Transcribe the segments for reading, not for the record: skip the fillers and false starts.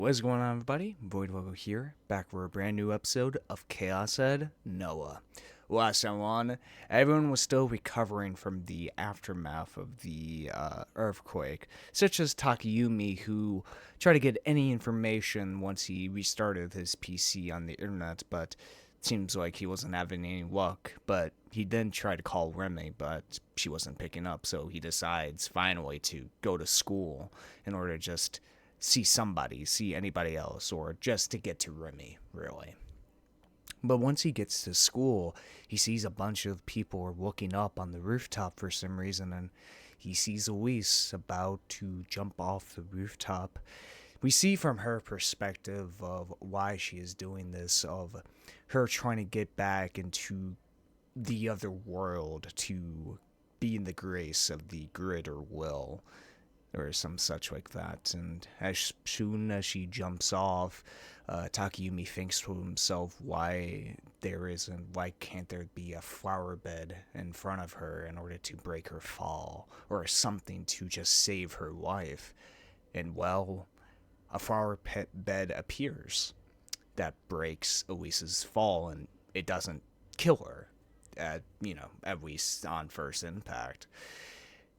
What is going on, everybody? Voidlego here, back for a brand new episode of Chaos Ed Noah. Last time on, everyone was still recovering from the aftermath of the earthquake, such as Takumi, who tried to get any information once he restarted his PC on the internet, but it seems like he wasn't having any luck. But he then tried to call Remy, but she wasn't picking up, so he decides finally to go to school in order to just see anybody else, or just to get to Remy, really. But once he gets to school, he sees a bunch of people looking up on the rooftop for some reason, and he sees Elise about to jump off the rooftop. We see from her perspective of why she is doing this, of her trying to get back into the other world to be in the grace of the grid or will, or some such like that. And as soon as she jumps off, Takumi thinks to himself why can't there be a flower bed in front of her in order to break her fall, or something to just save her life. And well, a flower bed appears that breaks Elise's fall, and it doesn't kill her, at least on first impact.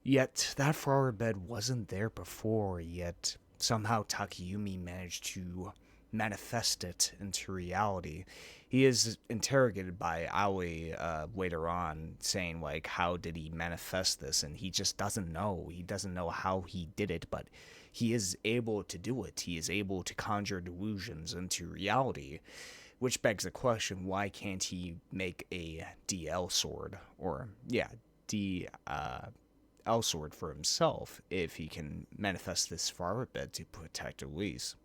Yet that flower bed wasn't there before, yet somehow Takayumi managed to manifest it into reality. He is interrogated by Aoi later on, saying, like, how did he manifest this? And he just doesn't know. He doesn't know how he did it, but he is able to do it. He is able to conjure delusions into reality. Which begs the question, why can't he make a DL sword? Or, yeah, L sword for himself if he can manifest this flower bed to protect Elise.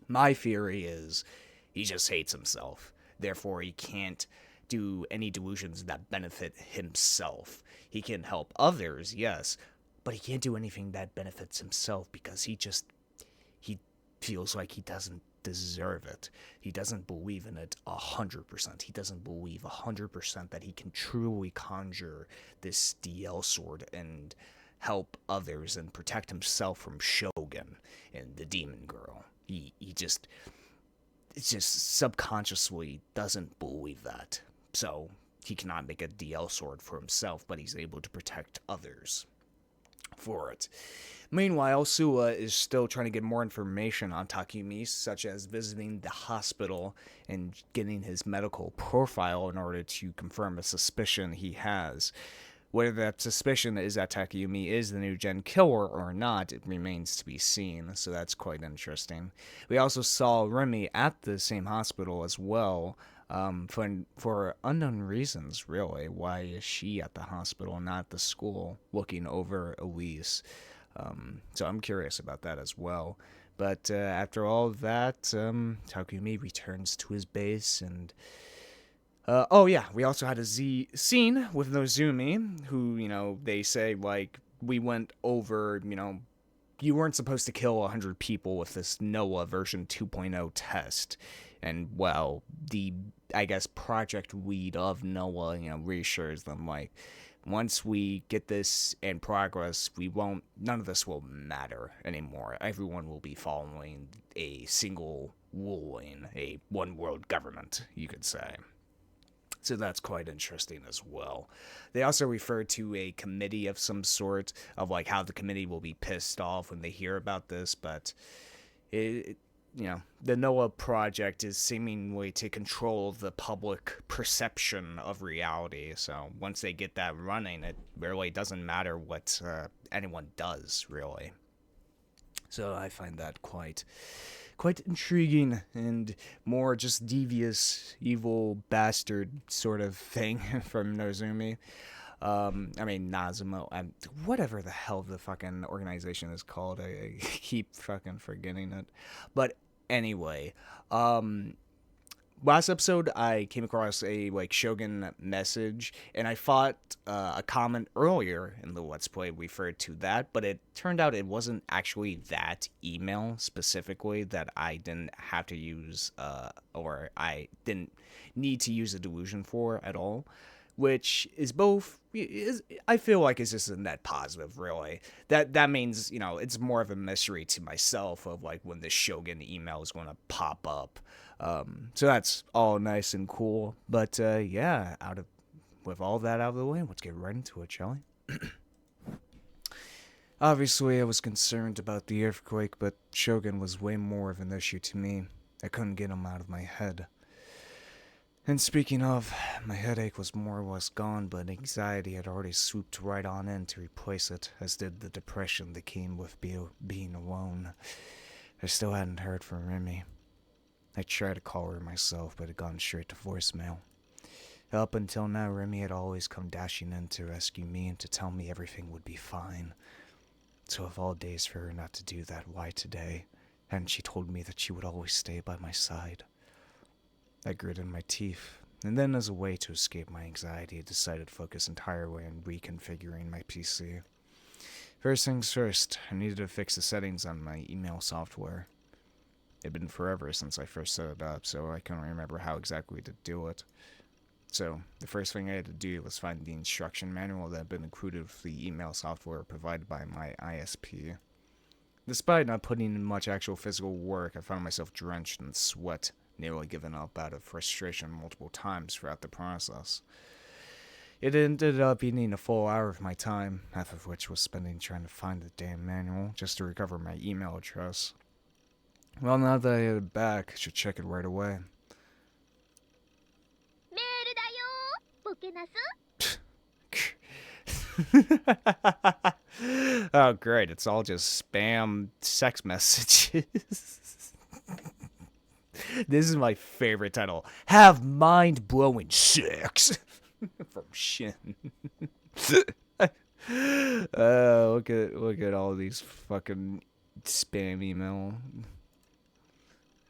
My theory is he just hates himself. Therefore, he can't do any delusions that benefit himself. He can help others, yes, but he can't do anything that benefits himself because he feels like he doesn't deserve it. He doesn't believe in it 100%. He doesn't believe 100% that he can truly conjure this DL sword and help others and protect himself from Shogun and the demon girl. He just subconsciously doesn't believe that. So he cannot make a DL sword for himself, but he's able to protect others for it. Meanwhile, Suwa is still trying to get more information on Takumi, such as visiting the hospital and getting his medical profile in order to confirm a suspicion he has. Whether that suspicion is that Takumi is the new Gen killer or not, it remains to be seen, so that's quite interesting. We also saw Remy at the same hospital as well, for unknown reasons, really. Why is she at the hospital, not the school, looking over Elise? So I'm curious about that as well. But after all of that, Takumi returns to his base, and we also had a scene with Nozumi, who, they say, like, we went over, you weren't supposed to kill 100 people with this Noah version 2.0 test. And, well, I guess, project lead of Noah, reassures them, like, once we get this in progress, none of this will matter anymore. Everyone will be following a single ruling, a one world government, you could say. So that's quite interesting as well. They also refer to a committee of some sort, of like how the committee will be pissed off when they hear about this, but the Noah project is seemingly to control the public perception of reality. So once they get that running, it really doesn't matter what anyone does, really. So I find that quite intriguing and more just devious, evil bastard sort of thing from Nozumi. Nazuma, whatever the hell the fucking organization is called. I keep fucking forgetting it. But anyway, last episode I came across a Shogun message, and I thought a comment earlier in the Let's Play referred to that, but it turned out it wasn't actually that email specifically that I didn't have to use, or I didn't need to use a delusion for at all. which is both. I feel like it's just a net positive, really. That means, it's more of a mystery to myself of like when the Shogun email is going to pop up. So that's all nice and cool. But yeah, with all that out of the way, let's get right into it, shall we? Obviously, I was concerned about the earthquake, but Shogun was way more of an issue to me. I couldn't get him out of my head. And speaking of, my headache was more or less gone, but anxiety had already swooped right on in to replace it, as did the depression that came with being alone. I still hadn't heard from Remy. I tried to call her myself, but had gone straight to voicemail. Up until now, Remy had always come dashing in to rescue me and to tell me everything would be fine. So of all days for her not to do that, why today? Hadn't she told me that she would always stay by my side? I gritted my teeth, and then as a way to escape my anxiety, I decided to focus entirely on reconfiguring my PC. First things first, I needed to fix the settings on my email software. It had been forever since I first set it up, so I couldn't remember how exactly to do it. So, the first thing I had to do was find the instruction manual that had been included with the email software provided by my ISP. Despite not putting in much actual physical work, I found myself drenched in sweat, nearly giving up out of frustration multiple times throughout the process. It ended up eating a full hour of my time, half of which was spending trying to find the damn manual just to recover my email address. Well, now that I had it back, I should check it right away. Oh, great. It's all just spam sex messages. This is my favorite title. Have mind-blowing sex. From Shin. Look at all these fucking spam email.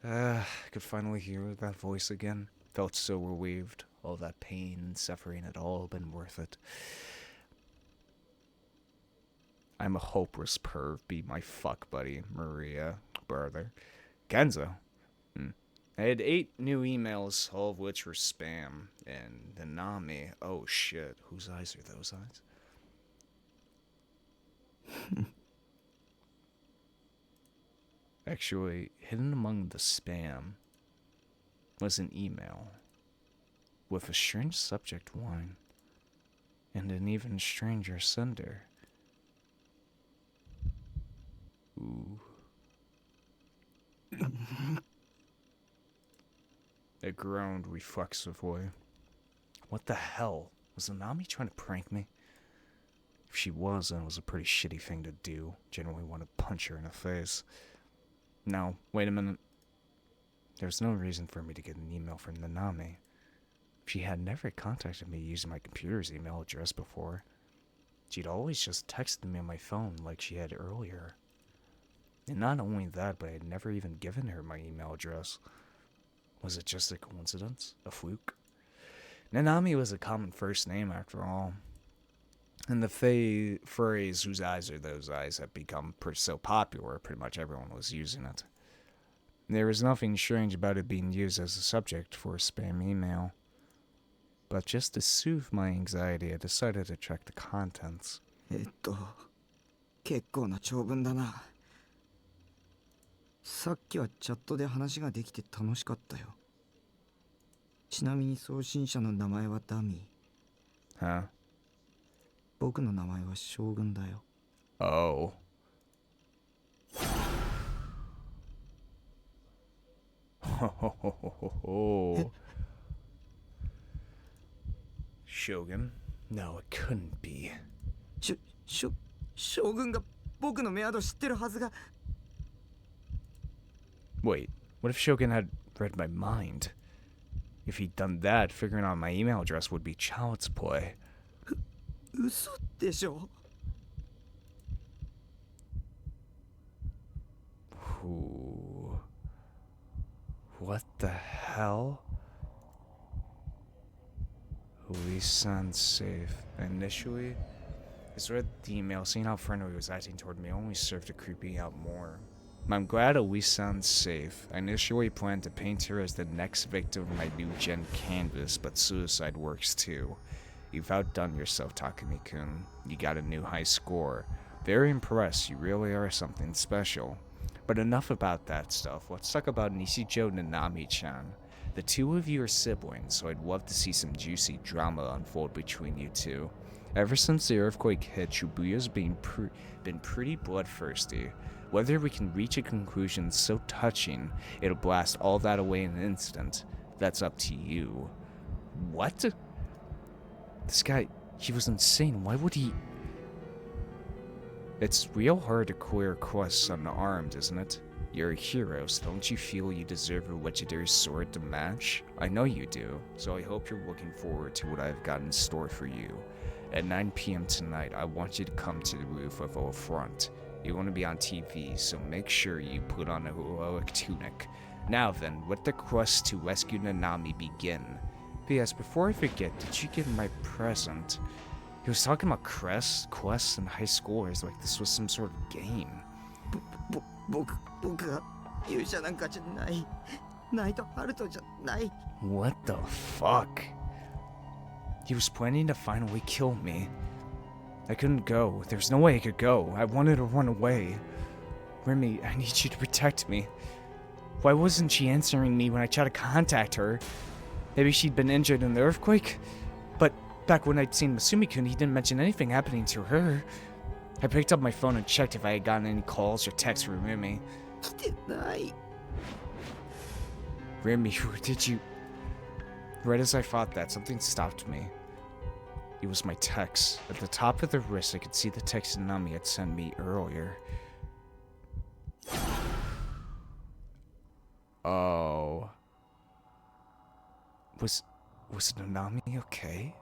I could finally hear that voice again. Felt so relieved. All that pain and suffering had all been worth it. I'm a hopeless perv. Be my fuck buddy, Maria, brother. Kenzo. I had 8 new emails, all of which were spam. And the Nami. Oh shit. Whose eyes are those eyes? Actually, hidden among the spam was an email with a strange subject line and an even stranger sender. Ooh. I groaned reflexively. What the hell? Was Nanami trying to prank me? If she was, then it was a pretty shitty thing to do. Generally want to punch her in the face. No, wait a minute. There's no reason for me to get an email from Nanami. She had never contacted me using my computer's email address before. She'd always just texted me on my phone like she had earlier. And not only that, but I had never even given her my email address. Was it just a coincidence? A fluke? Nanami was a common first name after all. And the phrase, whose eyes are those eyes, had become so popular, pretty much everyone was using it. There was nothing strange about it being used as a subject for a spam email. But just to soothe my anxiety, I decided to check the contents. 結構な長文だな。さっきはチャットで話ができて楽しかったよ。ちなみに送信者の名前はダミー。Huh? 僕の名前は将軍だよ。Oh. Shogun? No, it couldn't be. 将軍が僕のメアド知ってるはずが。Wait, what if Shogun had read my mind? If he'd done that, figuring out my email address would be child's play. 嘘でしょ。Ooh. What the hell? We sound safe. Initially, I read the email, seeing how friendly he was acting toward me only served to creep me out more. I'm glad Elise sounds safe. I initially planned to paint her as the next victim of my new gen canvas, but suicide works too. You've outdone yourself, Takumi-kun. You got a new high score. Very impressed, you really are something special. But enough about that stuff. Let's talk about Nishijou Nanami-chan. The two of you are siblings, so I'd love to see some juicy drama unfold between you two. Ever since the earthquake hit, Shibuya's been pretty bloodthirsty. Whether we can reach a conclusion so touching, it'll blast all that away in an instant. That's up to you. What? This guy, he was insane. Why would he... It's real hard to clear quests unarmed, isn't it? You're a hero, so don't you feel you deserve a legendary sword to match? I know you do, so I hope you're looking forward to what I've got in store for you. At 9 p.m. tonight, I want you to come to the roof of our front. You want to be on TV, so make sure you put on a heroic tunic. Now then, let the quest to rescue Nanami begin. P.S. Before I forget, did you get my present? He was talking about quests, and high scores like this was some sort of game. 僕は勇者なんかじゃない。ナイトハルトじゃない。 What the fuck? He was planning to finally kill me. I couldn't go. There's no way I could go. I wanted to run away. Remy, I need you to protect me. Why wasn't she answering me when I tried to contact her? Maybe she'd been injured in the earthquake? But back when I'd seen Masumi-kun, he didn't mention anything happening to her. I picked up my phone and checked if I had gotten any calls or texts from Remy. 来てない。 Remy, where did you... Right as I thought that, something stopped me. It was my text. At the top of the wrist, I could see the text Nanami had sent me earlier. Oh. Was Nanami okay?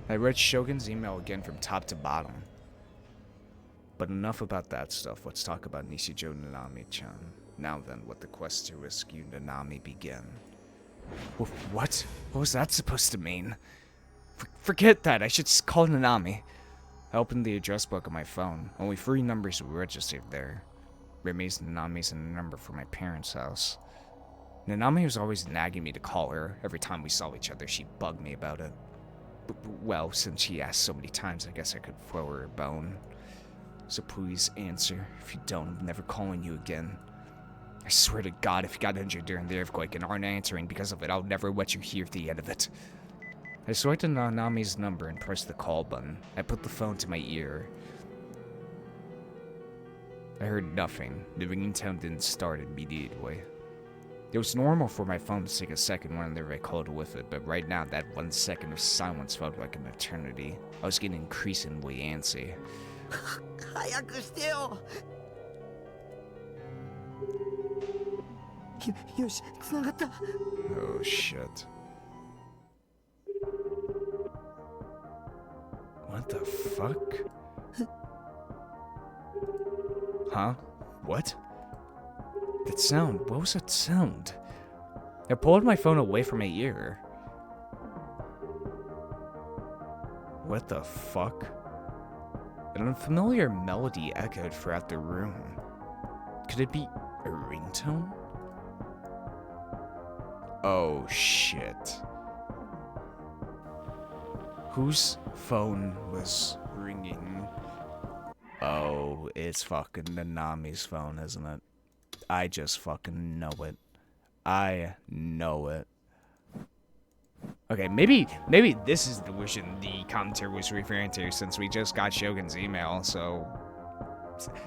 I read Shogun's email again from top to bottom. But enough about that stuff. Let's talk about Nishijou Nanami-chan. Now then, let the quest to rescue Nanami begin. What? What was that supposed to mean? Forget that. I should just call Nanami. I opened the address book on my phone. Only 3 numbers were registered there. Remy's, Nanami's, and a number for my parents' house. Nanami was always nagging me to call her. Every time we saw each other, she bugged me about it. Well, since she asked so many times, I guess I could throw her a bone. So please answer. If you don't, I'm never calling you again. I swear to God, if you got injured during the earthquake and aren't answering because of it, I'll never let you hear the end of it. I selected Nanami's number and pressed the call button. I put the phone to my ear. I heard nothing. The ringing tone didn't start immediately. It was normal for my phone to take a second whenever I called with it, but right now that 1 second of silence felt like an eternity. I was getting increasingly antsy. 早くしてよ。よし、繋がった。 Oh shit. What the fuck? Huh? What? That sound, what was that sound? I pulled my phone away from my ear. What the fuck? An unfamiliar melody echoed throughout the room. Could it be a ringtone? Oh shit. Whose phone was ringing? Oh, it's fucking Nanami's phone, isn't it? I just fucking know it. I know it. Okay, maybe this is the delusion the commentator was referring to, since we just got Shogun's email, so...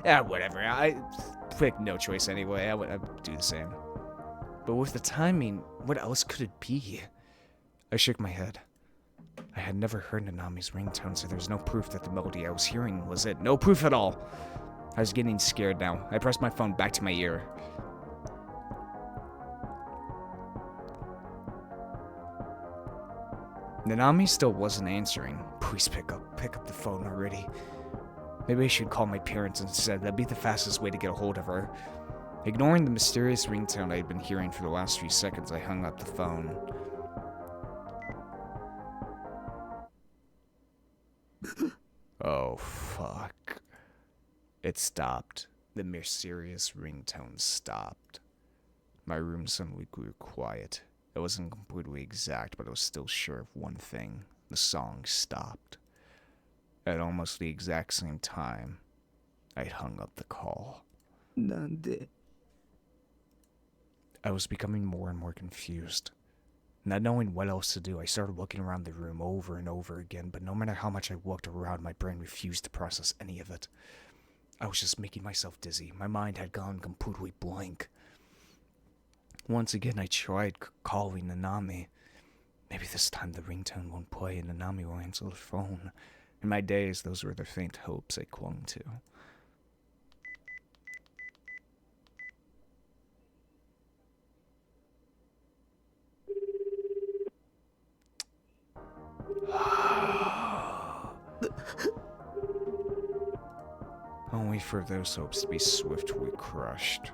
Yeah, whatever. I picked no choice anyway. I would do the same. But with the timing, what else could it be? I shook my head. I had never heard Nanami's ringtone, so there's no proof that the melody I was hearing was it. No proof at all. I was getting scared now. I pressed my phone back to my ear. Nanami still wasn't answering. Please pick up the phone already. Maybe I should call my parents instead. That'd be the fastest way to get a hold of her. Ignoring the mysterious ringtone I had been hearing for the last few seconds, I hung up the phone. Oh, fuck. It stopped. The mysterious ringtone stopped. My room suddenly grew quiet. It I wasn't completely exact, but I was still sure of one thing. The song stopped. At almost the exact same time, I'd hung up the call. なんで I was becoming more and more confused. Not knowing what else to do, I started looking around the room over and over again, but no matter how much I looked around, my brain refused to process any of it. I was just making myself dizzy. My mind had gone completely blank. Once again, I tried calling Nanami. Maybe this time the ringtone won't play and Nanami will answer the phone. In my days, those were the faint hopes I clung to. Only for those hopes to be swiftly crushed.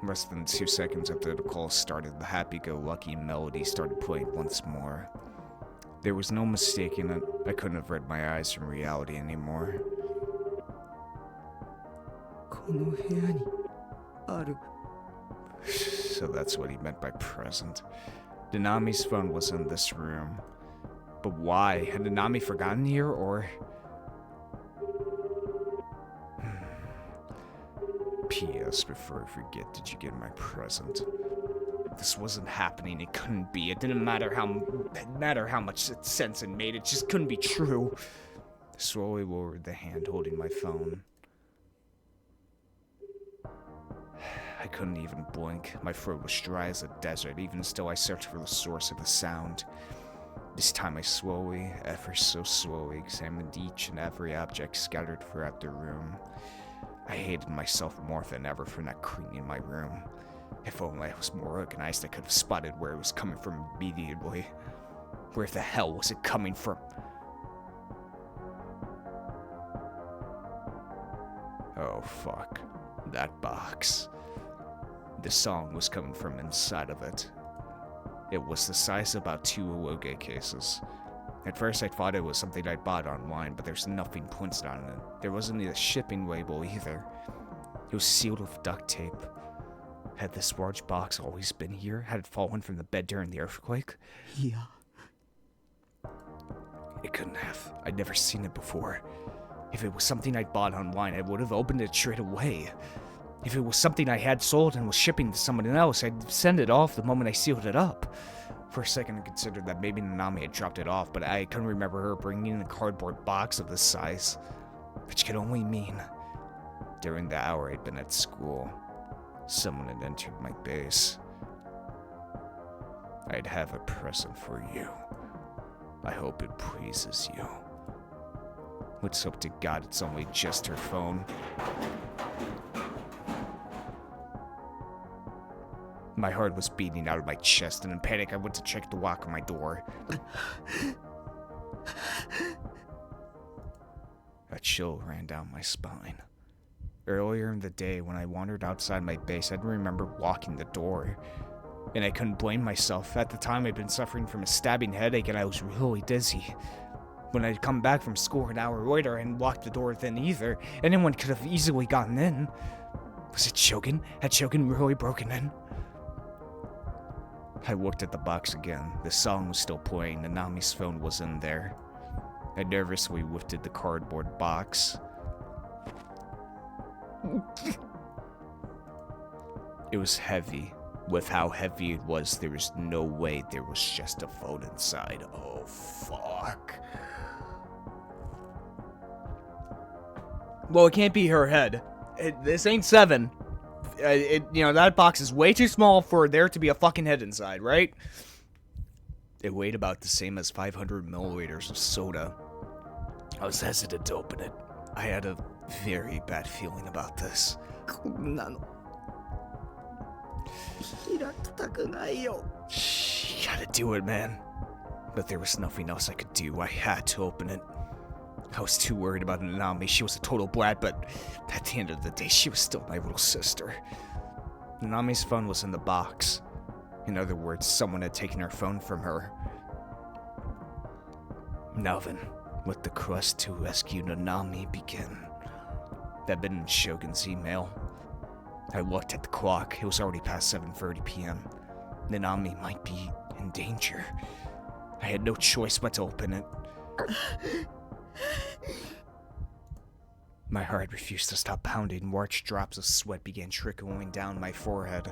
Less than 2 seconds after the call started, the happy-go-lucky melody started playing once more. There was no mistaking it. I couldn't have read my eyes from reality anymore. この部屋にある So that's what he meant by present. Nanami's phone was in this room. But why? Had Nanami forgotten here, or... P.S. Before I forget, did you get my present? This wasn't happening. It couldn't be. It didn't matter how much sense it made. It just couldn't be true. I slowly lowered the hand holding my phone. I couldn't even blink. My throat was dry as a desert. Even still, I searched for the source of the sound. This time I slowly, ever so slowly, examined each and every object scattered throughout the room. I hated myself more than ever for not cleaning my room. If only I was more organized, I could have spotted where it was coming from immediately. Where the hell was it coming from? Oh fuck. That box. The song was coming from inside of it. It was the size of about 2 Ologe cases. At first I thought it was something I'd bought online, but there's nothing printed on it. There wasn't a shipping label either. It was sealed with duct tape. Had this large box always been here? Had it fallen from the bed during the earthquake? いや It couldn't have. I'd never seen it before. If it was something I'd bought online, I would have opened it straight away. If it was something I had sold and was shipping to someone else, I'd send it off the moment I sealed it up. For a second, I considered that maybe Nanami had dropped it off, but I couldn't remember her bringing in a cardboard box of this size. Which could only mean, during the hour I'd been at school, someone had entered my base. I'd have a present for you. I hope it pleases you. Let's hope to God it's only just her phone. My heart was beating out of my chest, and in panic I went to check the lock on my door. A chill ran down my spine. Earlier in the day, when I wandered outside my base, I'd remember locking the door. And I couldn't blame myself. At the time, I'd been suffering from a stabbing headache, and I was really dizzy. When I'd come back from school an hour later, I hadn't locked the door then either. Anyone could have easily gotten in. Was it Shogun? Had Shogun really broken in? I looked at the box again. The song was still playing. Nanami's phone was in there. I nervously lifted the cardboard box. It was heavy. With how heavy it was, there was no way there was just a phone inside. Oh, fuck. Well, it can't be her head. This ain't 7. That box is way too small for there to be a fucking head inside, right? It weighed about the same as 500 milliliters of soda. I was hesitant to open it. I had a very bad feeling about this. こんなの開きたくないよ You gotta do it, man. But there was nothing else I could do. I had to open it. I was too worried about Nanami. She was a total brat, but at the end of the day, she was still my little sister. Nanami's phone was in the box. In other words, someone had taken her phone from her. Now then, let the quest to rescue Nanami begin. That'd been in Shogun's email. I looked at the clock. It was already past 7:30 p.m. Nanami might be in danger. I had no choice but to open it. My heart refused to stop pounding. Large drops of sweat began trickling down my forehead.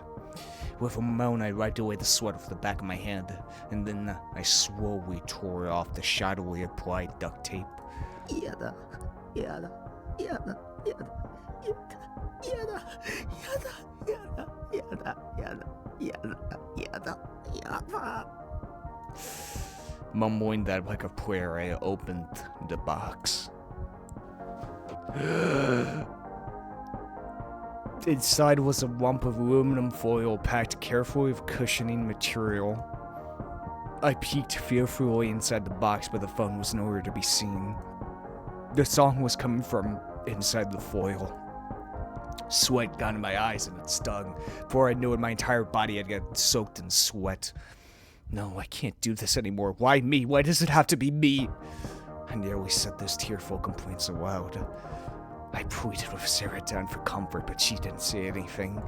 With a moan, I wiped away the sweat off the back of my hand, and then I slowly tore off the shadowy applied duct tape. Yada, yada, yada, yada, yada, yada, yada, yada, yada, yada, yada, yada. Mumbling that like a prayer, I opened the box. Inside was a lump of aluminum foil packed carefully with cushioning material. I peeked fearfully inside the box, but the phone was nowhere to be seen. The song was coming from inside the foil. Sweat got in my eyes and it stung. Before I knew it, my entire body had got soaked in sweat. No, I can't do this anymore. Why me? Why does it have to be me? I nearly said those tearful complaints aloud. I pleaded with Sarah down for comfort, but she didn't say anything.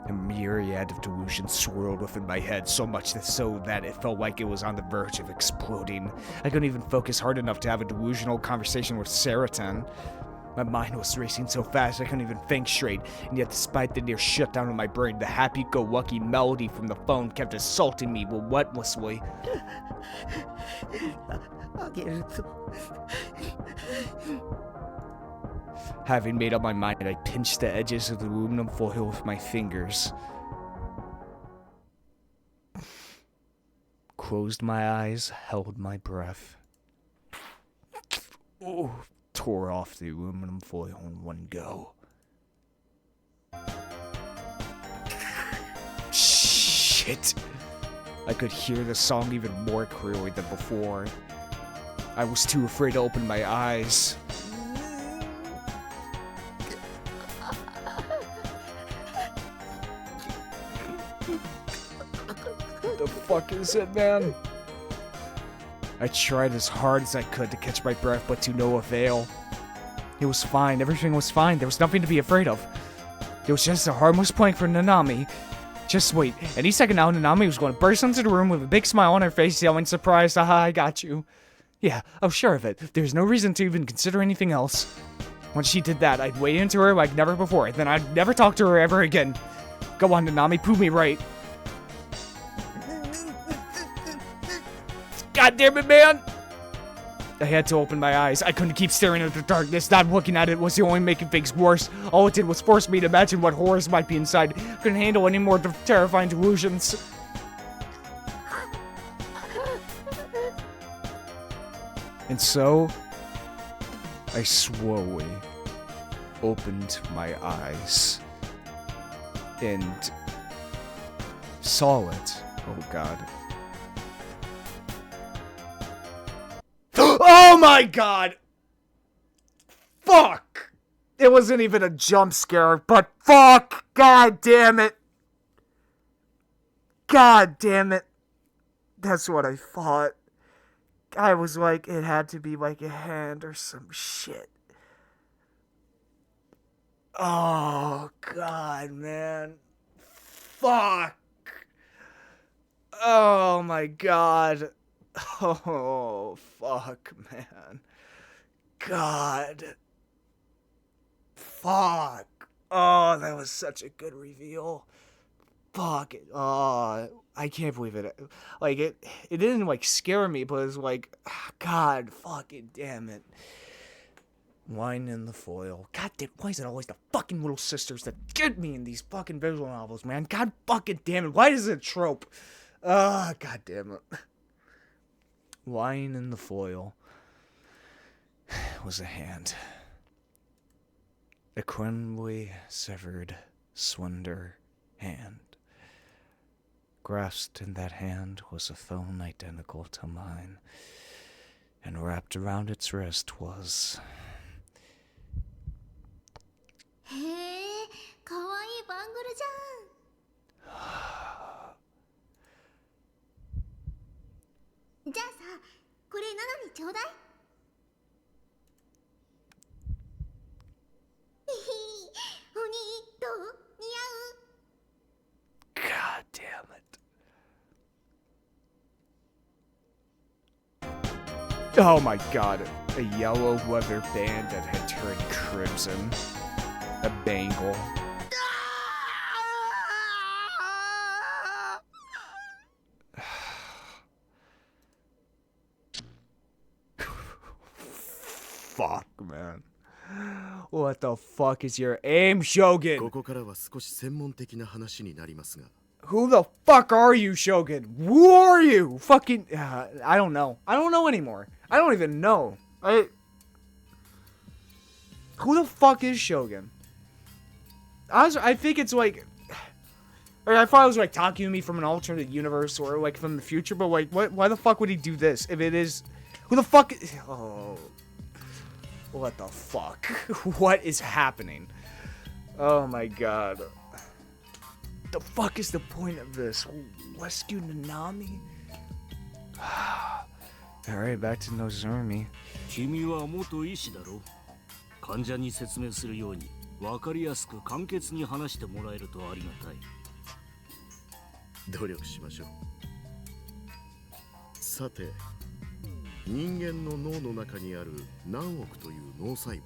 A myriad of delusions swirled within my head, so much so that it felt like it was on the verge of exploding. I couldn't even focus hard enough to have a delusional conversation with Saratan. My mind was racing so fast I couldn't even think straight, and yet despite the near shutdown of my brain, the happy-go-lucky melody from the phone kept assaulting me relentlessly. Having made up my mind, I pinched the edges of the aluminum foil with my fingers. Closed my eyes, held my breath. Ooh, tore off the aluminum foil in one go. Shit! I could hear the song even more clearly than before. I was too afraid to open my eyes. What the fuck is it, man? I tried as hard as I could to catch my breath, but to no avail. It was fine. Everything was fine. There was nothing to be afraid of. It was just a harmless prank for Nanami. Just wait. Any second now, Nanami was going to burst into the room with a big smile on her face, yelling, "Surprise, haha, I got you." Yeah, I was sure of it. There's no reason to even consider anything else. Once she did that, I'd wade into her like never before, then I'd never talk to her ever again. Go on, Nanami, prove me right. God damn it, man! I had to open my eyes. I couldn't keep staring at the darkness. Not looking at it was the only making things worse. All it did was force me to imagine what horrors might be inside. Couldn't handle any more terrifying delusions. And so, I slowly opened my eyes and saw it. Oh God. Oh my God! Fuck! It wasn't even a jump scare, but fuck! God damn it! God damn it! That's what I thought. I was like, it had to be like a hand or some shit. Oh, God, man. Fuck. Oh, my God. Oh, fuck, man. God. Fuck. Oh, that was such a good reveal. Fuck it. Oh, I can't believe it. Like, it didn't, like, scare me, but it was like, God, fucking damn it. Wine in the foil. God damn, why is it always the fucking little sisters that get me in these fucking visual novels, man? God fucking damn it. Why is it a trope? God damn it. Wine in the foil was a hand. A crumbly, severed, slender hand. Grasped in that hand was a phone identical to mine, and wrapped around its wrist was... へえ、かわいいバングルじゃん。じゃあさ、これナナにちょうだい。お兄、どう？似合う？ God damn it. Oh my god. A yellow leather band that had turned crimson. A bangle. Fuck, man. What the fuck is your aim, Shogun? ここからは少し専門的な話になりますが、 Who the fuck are you, Shogun? Who are you? Fucking... I don't know. I don't know anymore. I don't even know. Who the fuck is Shogun? I think it's like... I thought it was like Takumi from an alternate universe or like from the future, but like, why the fuck would he do this if it is... Who the fuck... Oh... What the fuck? What is happening? Oh my god. The fuck is the point of this? Rescue Nanami? Alright, back to Nozomi. 君は元医師だろ。患者に説明するように分かりやすく簡潔に話してもらえるとありがたい。努力しましょう。さて、人間の脳の中にある何億という脳細胞、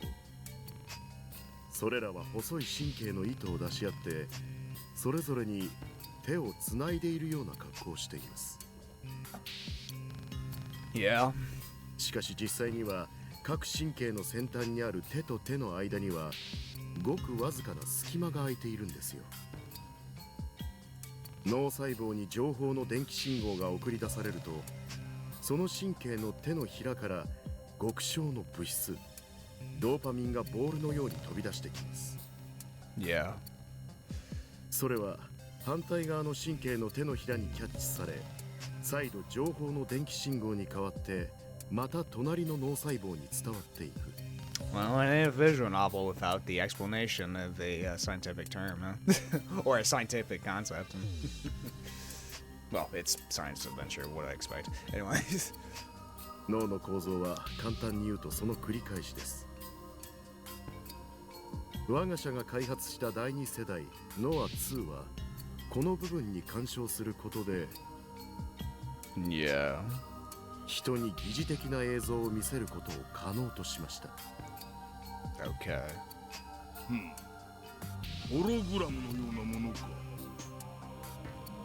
それらは細い神経の糸を出し合ってそれぞれに手をつないでいるような格好をしています。 Yeah. しかし実際には各神経の先端にある手と手の間にはごくわずかな隙間が空いているんですよ。脳細胞に情報の電気信号が送り出されると、その神経の手のひらから極小の物質ドーパミンがボールのように飛び出してきます。 Yeah. それは反対側の神経の手のひらにキャッチされ、再度情報の電気信号に変わってまた隣の脳細胞に伝わっていく。 Well, it ain't a visual novel without the explanation of a scientific term, huh? Or a scientific concept. Well, it's science adventure, what I expect. Anyways. 脳の構造は簡単に言うとその繰り返しです。我が社が開発した第2世代ノア2はこの部分に干渉することで Yeah. 人に疑似的な映像を見せることを可能としました。 Okay. ホログラムのようなものか。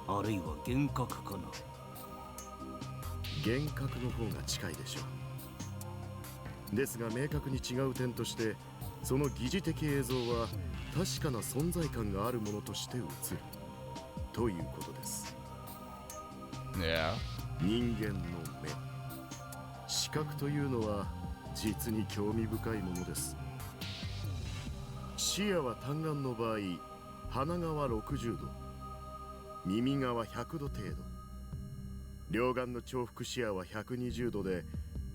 あるいは幻覚かな。幻覚の方が近いでしょう。ですが明確に違う点として、その疑似的映像は確かな存在感があるものとして映るということです。 Yeah. 人間の目、視覚というのは実に興味深いものです。視野は単眼の場合、鼻側60度、耳側100度程度、両眼の重複視野は120度で、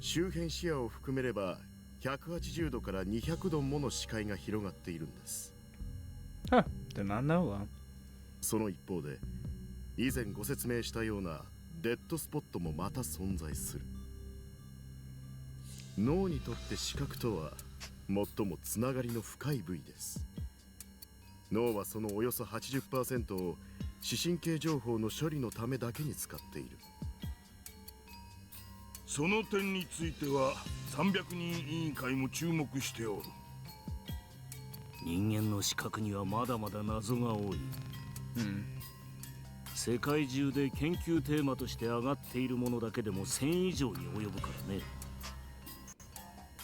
周辺視野を含めれば180度から200度もの視界が広がっているんです。 Huh. Did not know that. その一方で、以前ご説明したようなデッドスポットもまた存在する。脳にとって視覚とは最もつながりの深い部位です。脳はそのおよそ 80% を視神経情報の処理のためだけに使っている。その点については300人委員会も注目しておる。人間の視覚にはまだまだ謎が多い。世界中で研究テーマとして上がっているものだけでも1000以上に及ぶからね。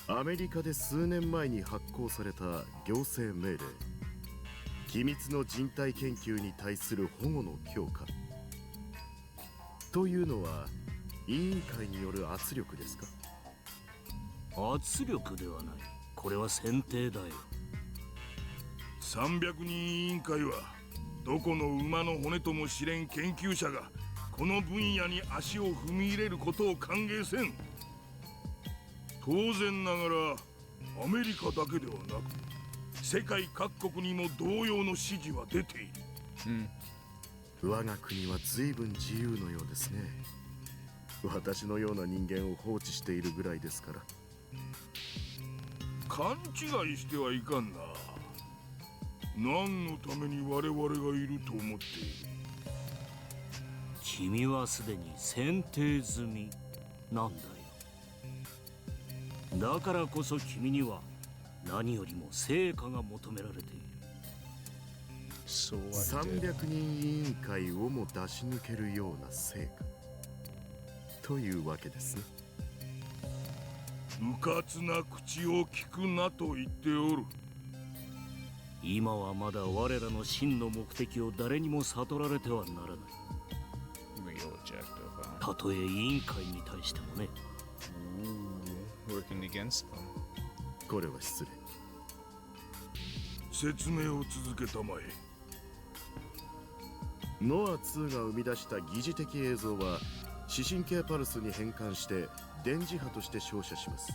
アメリカで数年前に発行された行政命令、機密の人体研究に対する保護の強化というのは委員会による圧力ですか？圧力ではない。これは選定だよ。300人委員会はどこの馬の骨とも知れん研究者がこの分野に足を踏み入れることを歓迎せん。当然ながらアメリカだけではなく世界各国にも同様の指示は出ている。我が国は随分自由のようですね。私のような人間を放置しているぐらいですから。勘違いしてはいかんな。何のために我々がいると思っている？君はすでに選定済みなんだよ。だからこそ君には何よりも成果が求められている。Selected. 300人委員会をも出し抜けるような成果というわけですね。うかつな口を聞くなと言っておる。今はまだ我らの真の目的を誰にも悟られてはならない。 Real objective, たとえ委員会に対してもね。Working against them. これは失礼。説明を続けたまえ。ノア2が生み出した疑似的映像は視神経パルスに変換して電磁波として照射します。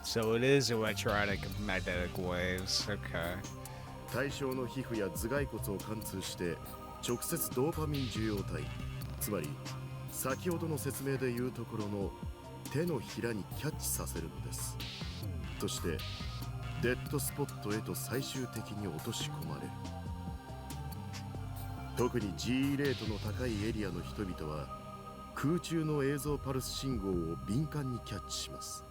So it is electronic magnetic waves. Okay. 対象の皮膚や頭蓋骨を貫通して直接ドーパミン受容体、つまり先ほどの説明でいうところの手のひらにキャッチさせるのです。そしてデッドスポットへと最終的に落とし込まれる。特に G レートの高いエリアの人々は空中の映像パルス信号を敏感にキャッチします。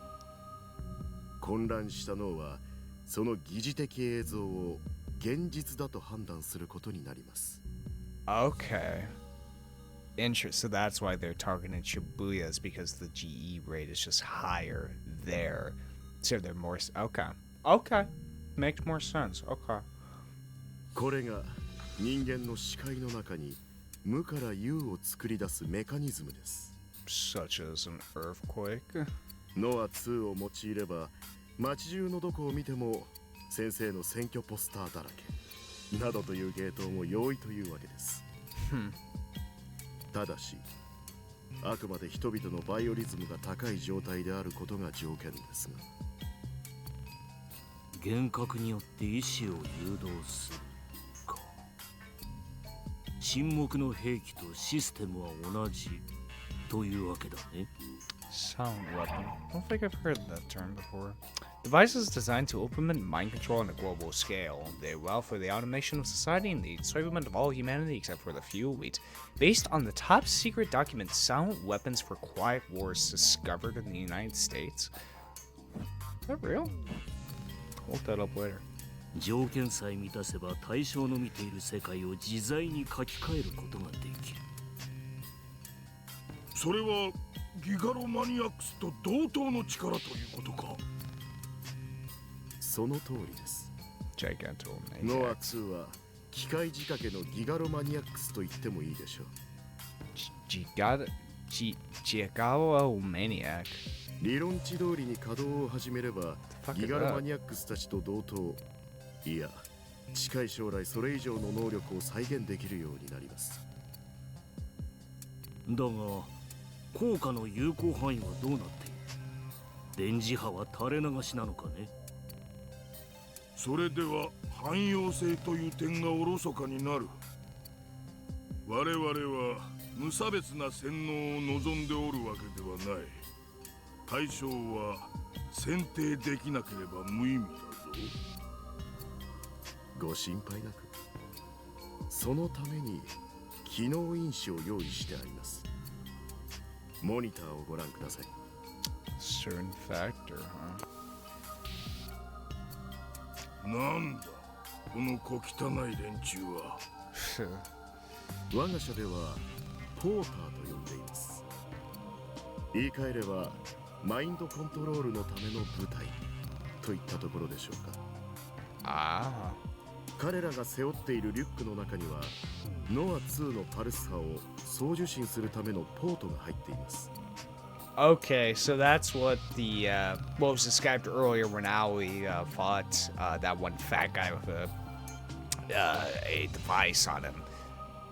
混乱した脳はその疑似的映像を現実だと判断することになります。 Okay. So that's why they're targeting Shibuya, is because the GE rate is just higher there. So they're more. Okay. Okay. Makes more sense. Okay. これが人間の視界の中に無から有を作り出すメカニズムです。 Such as an earthquake. ノア2を用いれば街中のどこを見ても先生の選挙ポスターだらけなどという芸当も容易というわけです。ただしあくまで人々のバイオリズムが高い状態であることが条件ですが、幻覚によって意志を誘導するか。沈黙の兵器とシステムは同じというわけだね。Sound weapon. I don't think I've heard that term before. Devices designed to implement mind control on a global scale. They allow for the automation of society and the enslavement of all humanity except for the few elite. Based on the top secret document Sound Weapons for Quiet Wars discovered in the United States. Is that real? I'll look that up later. 条件さえ満たせば対象の見ている世界を自在に書き換えることができる。それはギガロマニアックスと同等の力ということか。その通りです。 Gigantomaniac. ノア2は機械仕掛けのギガロマニアックスと言ってもいいでしょう。Gigalomaniac. 理論値通りに稼働を始めれば fuck is ギガロマニアックスたちと同等、いや近い将来それ以上の能力を再現できるようになります。だが効果の有効範囲はどうなっている？電磁波は垂れ流しなのかね？それでは汎用性という点がおろそかになる。我々は無差別な洗脳を望んでおるわけではない。対象は選定できなければ無意味だぞ。ご心配なく。そのために機能因子を用意してあります。モニターをご覧ください。 Certain factor, huh? なんだこの小汚い連中は。我が社ではポーターと呼んでいます。言い換えればマインドコントロールのための部隊といったところでしょうか。Ah. 彼らが背負っているリュックの中にはノア2のパルス波を送受信するためのポートが入っています。 Okay, so that's what the what was described earlier when Aoi fought that one fat guy with a device on him.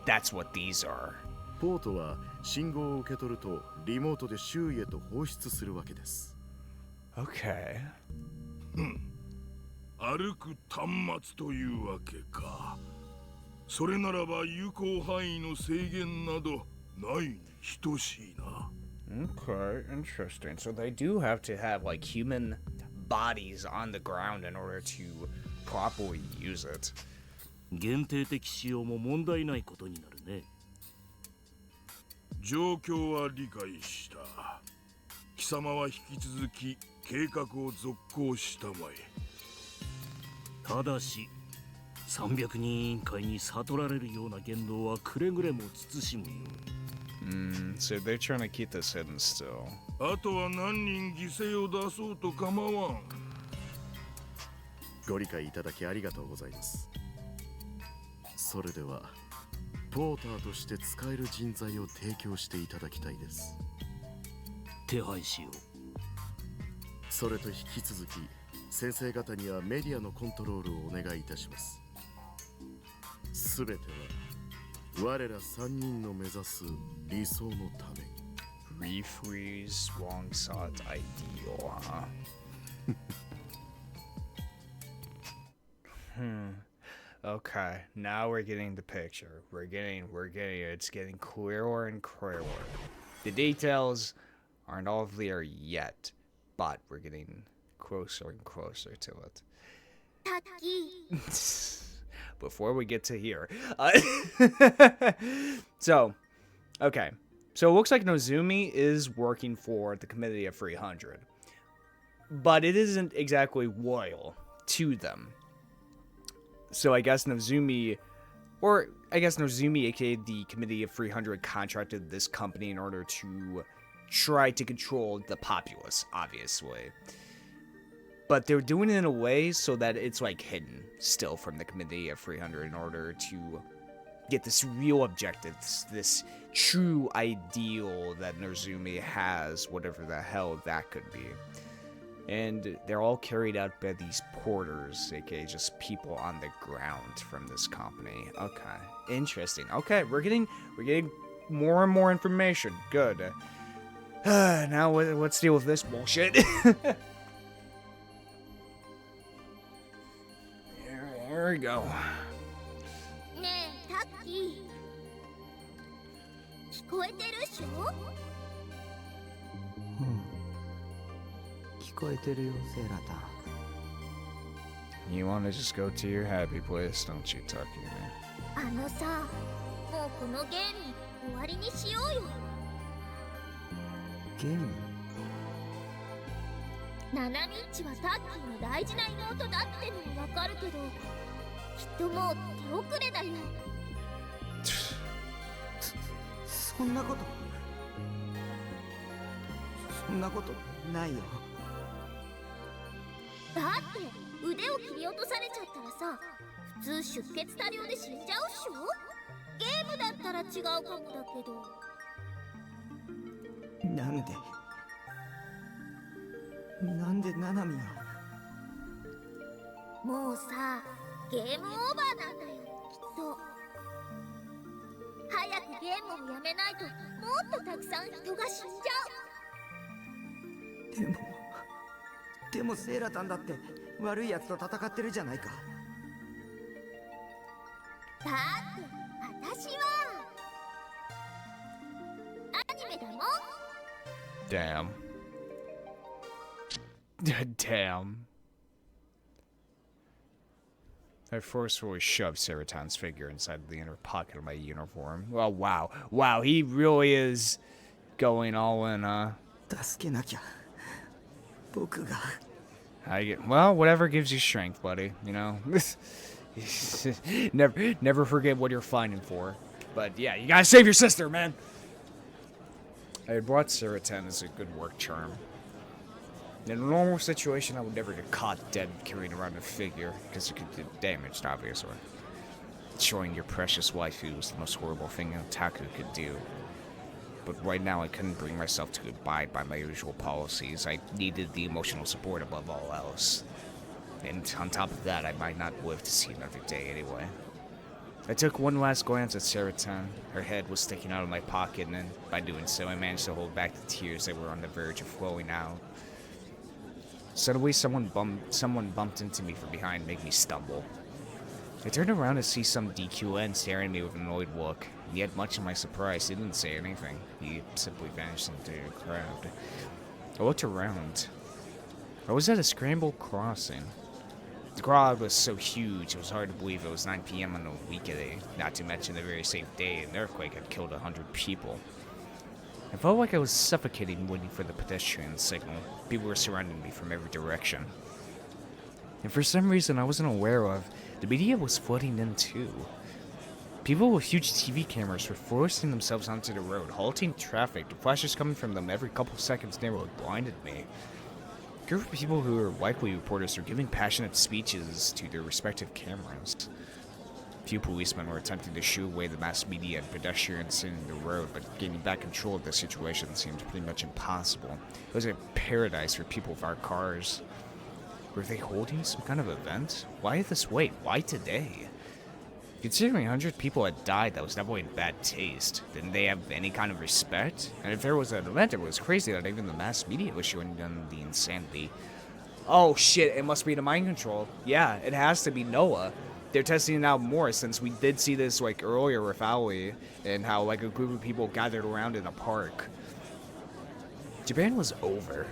That's what these are. ポートは信号を受け取るとリモートで周囲へと放出するわけです。 Okay. 歩く端末というわけか。それならば有効範囲の制限などないに等しいな。Okay, interesting. So they do have to have like human bodies on the ground in order to properly use it. 限定的使用も問題ないことになるね。状況は理解した。貴様は引き続き計画を続行したまえ。ただし300人委員会に悟られるような言動はくれぐれも慎むように。 So they're trying to keep this hidden still. あとは何人犠牲を出そうと構わん。ご理解いただきありがとうございます。それではポーターとして使える人材を提供していただきたいです。手配しよう。それと引き続き先生方にはメディアのコントロールをお願いいたします。すべては我ら3人の目指す理想のために。 Refreeze long sought ideal, huh? Okay, now we're getting the picture. It's getting clearer and clearer. The details aren't all clear yet, but we're getting closer and closer to it. タッキー Before we get to here. So, okay. So it looks like Nozumi is working for the Committee of 300. But it isn't exactly loyal to them. So I guess Nozumi, aka the Committee of 300, contracted this company in order to try to control the populace, obviously. But they're doing it in a way so that it's like hidden still from the Committee of 300 in order to get this real objective, this true ideal that Nozumi has, whatever the hell that could be. And they're all carried out by these porters, aka just people on the ground from this company. Okay, interesting. Okay, we're getting more and more information. Good. Now let's deal with this bullshit. There we go. ねえタッキー聞こえてるっしょ。聞こえてるよセーラタン。 You wanna just go to your happy place, don't you, Takumi? あのさ、もうこのゲーム終わりにしようよ。ゲームナナミッチはタッキーの大事な妹だってのはわかるけど、きっともう手遅れだよ。そんなことないよ。だって腕を切り落とされちゃったらさ、普通出血多量で死んじゃうっしょ。ゲームだったら違うかもだけど。なんでナナミが。もうさ、ゲームオーバーなんだよ、きっと。早くゲームをやめないと、もっとたくさん人が死んじゃう。でもセーラタンだって悪いやつと戦ってるじゃないか。だって私はアニメだもん。 Damn. Damn. I forcefully shoved Saratan's figure inside the inner pocket of my uniform. Well, wow. Wow, he really is going all in, 助けなきゃ。僕が。Well, whatever gives you strength, buddy, you know? never forget what you're fighting for. But yeah, you gotta save your sister, man! I had brought Saratan as a good work charm. In a normal situation, I would never get caught dead carrying around a figure, because it could get damaged, obviously. Destroying your precious waifu was the most horrible thing an otaku could do. But right now, I couldn't bring myself to abide by my usual policies. I needed the emotional support above all else. And on top of that, I might not live to see another day anyway. I took one last glance at Saratan. Her head was sticking out of my pocket, and by doing so, I managed to hold back the tears that were on the verge of flowing out. Suddenly, someone bumped into me from behind, making me stumble. I turned around to see some DQN staring at me with an annoyed look, and yet much to my surprise, he didn't say anything. He simply vanished into the crowd. I looked around. I was at a scrambled crossing. The crowd was so huge, it was hard to believe it was 9 p.m. on a weekday, not to mention the very same day an earthquake had killed 100 people. I felt like I was suffocating waiting for the pedestrian signal. People were surrounding me from every direction. And for some reason I wasn't aware of, the media was flooding in too. People with huge TV cameras were forcing themselves onto the road, halting traffic. The flashes coming from them every couple seconds nearly blinded me. A group of people who were likely reporters were giving passionate speeches to their respective cameras. Few policemen were attempting to shoo away the mass media and pedestrians in the road, but gaining back control of the situation seemed pretty much impossible. It was a paradise for people with our cars. Were they holding some kind of event? Why this wait? Why today? Considering 100 people had died, that was definitely in bad taste. Didn't they have any kind of respect? And if there was an event, it was crazy that even the mass media was showing them the insanity. Oh shit, it must be the mind control. Yeah, it has to be Noah. They're testing it out more since we did see this like earlier with Ali and how like a group of people gathered around in a park. Japan was over.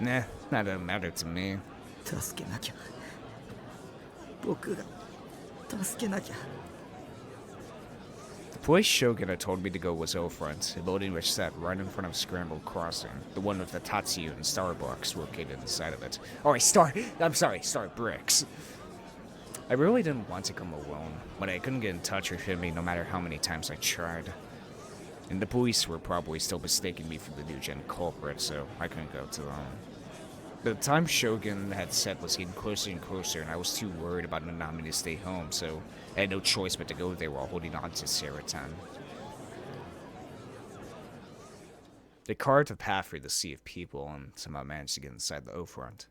Nah, that didn't matter to me. 助けなきゃ。僕が助けなきゃ。 The place Shogun had told me to go was O-Front, a building which sat right in front of Scramble Crossing, the one with the Tatsu and Starbucks located inside of it. Oh, Starbricks. I really didn't want to come alone, but I couldn't get in touch with Himi no matter how many times I tried. And the police were probably still mistaking me for the new-gen culprit, so I couldn't go to them. The time Shogun had said was getting closer and closer, and I was too worried about Nanami to stay home, so I had no choice but to go there while holding on to Saratan. They carved a path through the sea of people, and somehow managed to get inside the O-Front.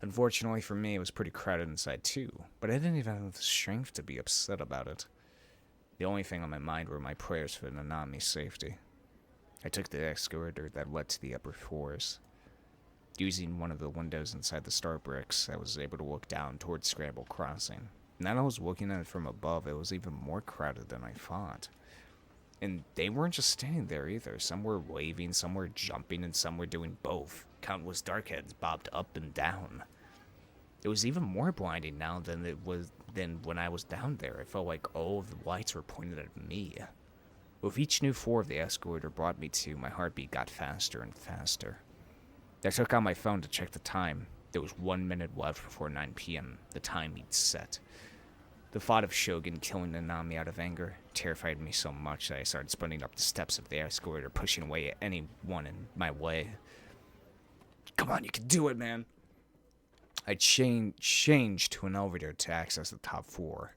Unfortunately for me, it was pretty crowded inside too, but I didn't even have the strength to be upset about it. The only thing on my mind were my prayers for Nanami's safety. I took the escalator that led to the upper floors. Using one of the windows inside the Starbricks, I was able to look down towards Scramble Crossing. Now that I was looking at it from above, it was even more crowded than I thought. And they weren't just standing there either. Some were waving, some were jumping, and some were doing both. Countless dark heads bobbed up and down. It was even more blinding now than when I was down there. It felt like all of the lights were pointed at me. With each new floor the escalator brought me to, my heartbeat got faster and faster. I took out my phone to check the time. There was 1 minute left before 9 p.m., the time he'd set. The thought of Shogun killing Nanami out of anger terrified me so much that I started sprinting up the steps of the escalator, pushing away at anyone in my way. Come on, you can do it, man! I changed to an elevator to access the top floor.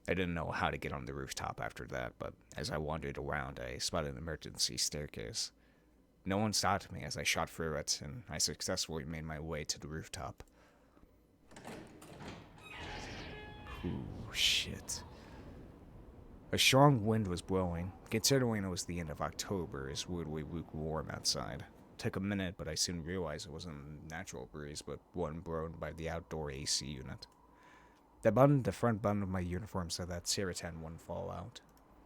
I didn't know how to get on the rooftop after that, but as I wandered around, I spotted an emergency staircase. No one stopped me as I shot through it, and I successfully made my way to the rooftop. Ooh, shit. A strong wind was blowing. Considering it was the end of October, it's weirdly lukewarm outside. Took a minute, but I soon realized it wasn't a natural breeze, but one blown by the outdoor AC unit. The front button of my uniform said that Saratan wouldn't fall out.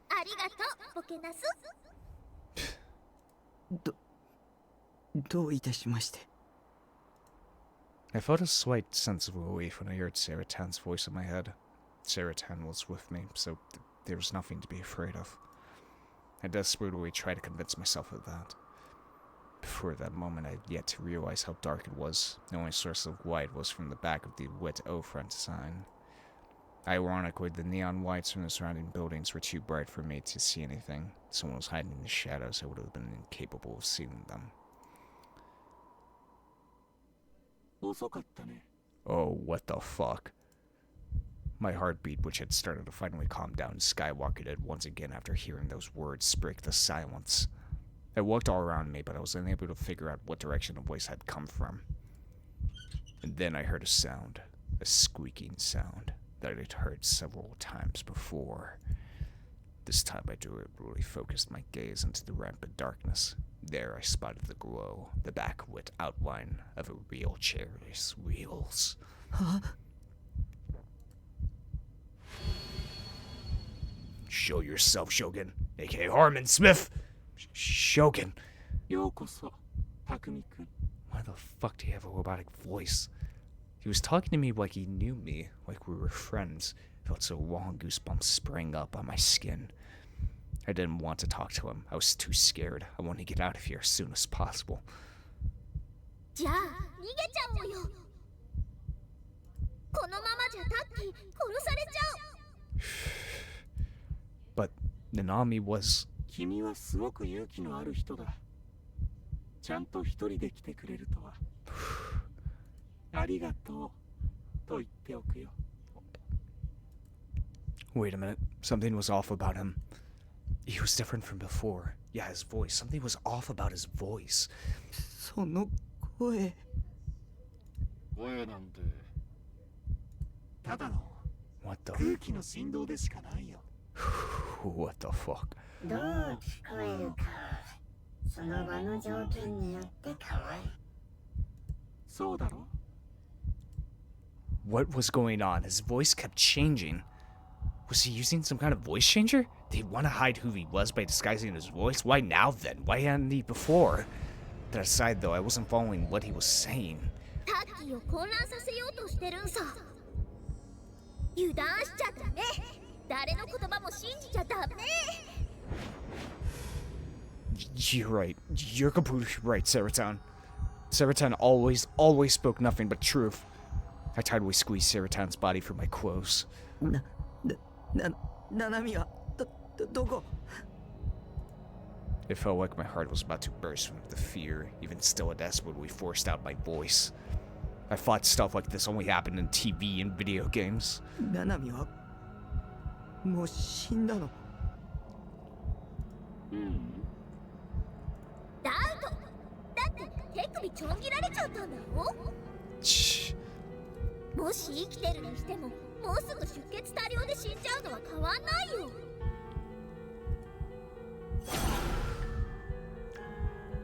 ありがとうボケナス。どういたしまして。 I felt a slight sense of relief when I heard Saratan's voice in my head. Saratan was with me, so there was nothing to be afraid of. I desperately tried to convince myself of that. Before that moment, I had yet to realize how dark it was. The only source of light was from the back of the lit O-Front sign. Ironically, the neon lights from the surrounding buildings were too bright for me to see anything. Someone was hiding in the shadows. I would have been incapable of seeing them. Oh, what the fuck? My heartbeat, which had started to finally calm down, skyrocketed once again after hearing those words break the silence. I looked all around me, but I was unable to figure out what direction the voice had come from. And then I heard a sound, a squeaking sound that I'd heard several times before. This time I deliberately focused my gaze into the rampant darkness. There I spotted the glow, the backlit outline of a wheelchair's wheels. Huh? Show yourself, Shogun, aka Harmon Smith! Shogun! ようこそ、Takumi-kun. Why the fuck do you have a robotic voice? He was talking to me like he knew me, like we were friends. Felt so long, goosebumps sprang up on my skin. I didn't want to talk to him. I was too scared. I wanted to get out of here as soon as possible. じゃあ逃げちゃおうよ。このままじゃタッキー殺されちゃう。 But Nanami was... 君はすごく勇気のある人だ。ちゃんと一人で来てくれるとは。ありがとうと言っておくよ。Wait a minute. Something was off about him. He was different from before. Yeah, his voice. Something was off about his voice. その声。声なんてただの What the... 空気の振動でしかないよ。What the fuck? どう聞こえるか、その場の条件によって変わる。そうだろ？ What was going on? His voice kept changing. Was he using some kind of voice changer? Did he want to hide who he was by disguising his voice? Why now then? Why hadn't he before? That aside though, I wasn't following what he was saying. タッキーを混乱させようとしてるんさ。油断しちゃダメ。誰の言葉も信じちゃダメ。 You're right. You're completely right, Saratan. Saratan always spoke nothing but truth. I tightly squeezed Saratan's body for my clothes. ななみはどこ？ It felt like my heart was about to burst from the fear. Even still, I desperately forced out my voice. I thought stuff like this only happened in TV and video games. ななみはもう死んだの？ダウト。だって手首ちょん切られちゃったんだよ。 Shh. もし生きてるにしても、もうすぐ出血多量で死んじゃうのは変わんないよ。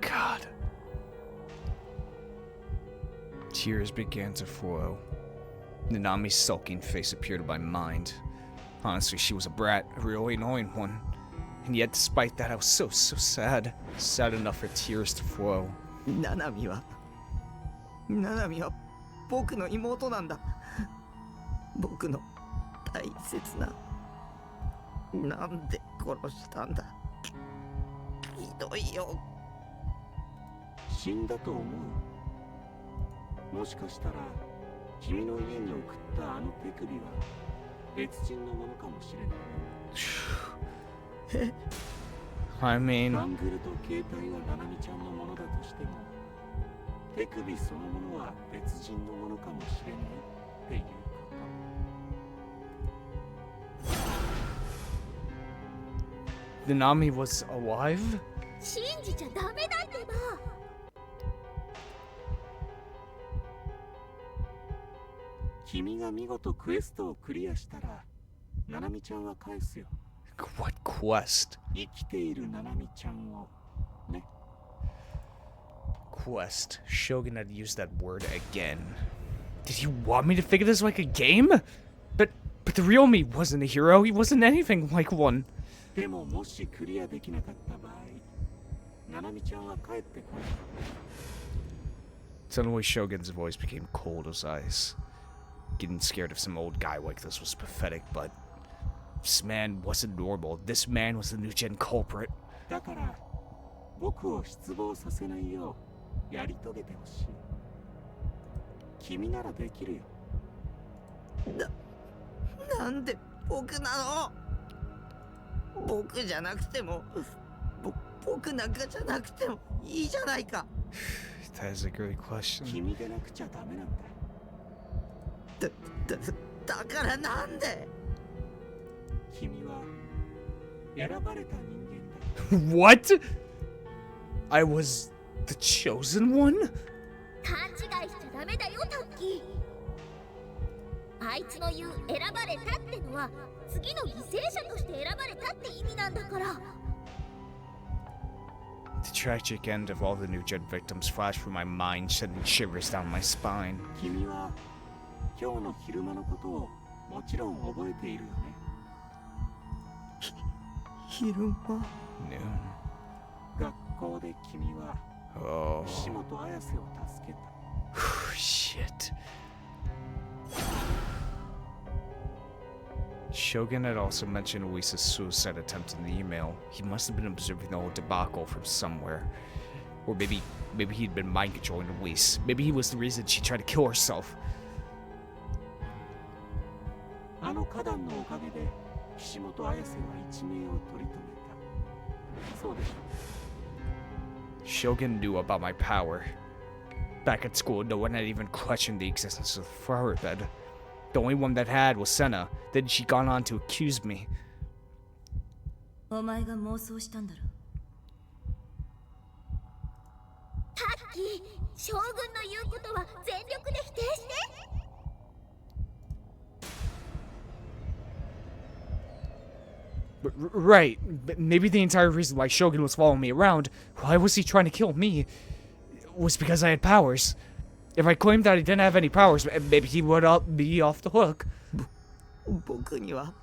God. Tears began to flow. Nanami's sulking face appeared in my mind. Honestly, she was a brat, a really annoying one. And yet, despite that, I was so sad. Sad enough for tears to flow. ななみは僕の妹なんだ。僕の大切な。なんで殺したんだ。ひどいよ。死んだと思う。もしかしたら君の家に送ったあの手首は別人のものかもしれない。I ア mean... ングルと携帯はナナミちゃんのものだとしても、手首そのものは別人のものかもしれないっていうこと。 Nanami was alive? 信じちゃダメだってば。君が見事クエストをクリアしたら、ナナミちゃんは返すよ。What quest? 生きているナナミちゃんをね。Quest. Shogun had used that word again. Did he want me to figure this like a game? But the real me wasn't a hero. He wasn't anything like one. でももしクリアできなかった場合、ナナミちゃんは帰ってこない。Suddenly, Shogun's voice became cold as ice. Getting scared of some old guy like this was pathetic, but this man wasn't normal. This man was the new gen culprit. だから僕を失望させないようやり遂げてほしい。君ならできるよ。なんで僕なの？僕じゃなくても、僕なんかじゃなくてもいいじゃないか。That is a great question. 君でなくちゃダメなんだ。だからなんで？君は選ばれた人間だ。What? I was the chosen one? 勘違いしちゃダメだよ、タッキー。あいつの言う選ばれたってのは次の犠牲者として選ばれたって意味なんだから。 The tragic end of all the new gen victims flashed through my mind, sending shivers down my spine. 君は今日の昼間のことをもちろん覚えているよね。昼間。 Noon. 学校で君は Oh. 岸本綾瀬を助けた。Shit. Shogun had also mentioned Luisa's suicide attempt in the email. He must have been observing the whole debacle from somewhere. Or maybe he'd been mind controlling Luis. Maybe he was the reason she tried to kill herself. あの花壇のおかげで岸本綾瀬は一命を取り留めた。そうでしょう。 Shogun knew about my power. Back at school, no one had even questioned the existence of the flower bed. The only one that had was Senna. Then she gone on to accuse me. お前が妄想したんだろ。タッキー、将軍の言うことは全力で否定して。Right. But maybe the entire reason why Shogun was following me around, why was he trying to kill me, was because I had powers. If I claimed that I didn't have any powers, maybe he would be off the hook. 僕には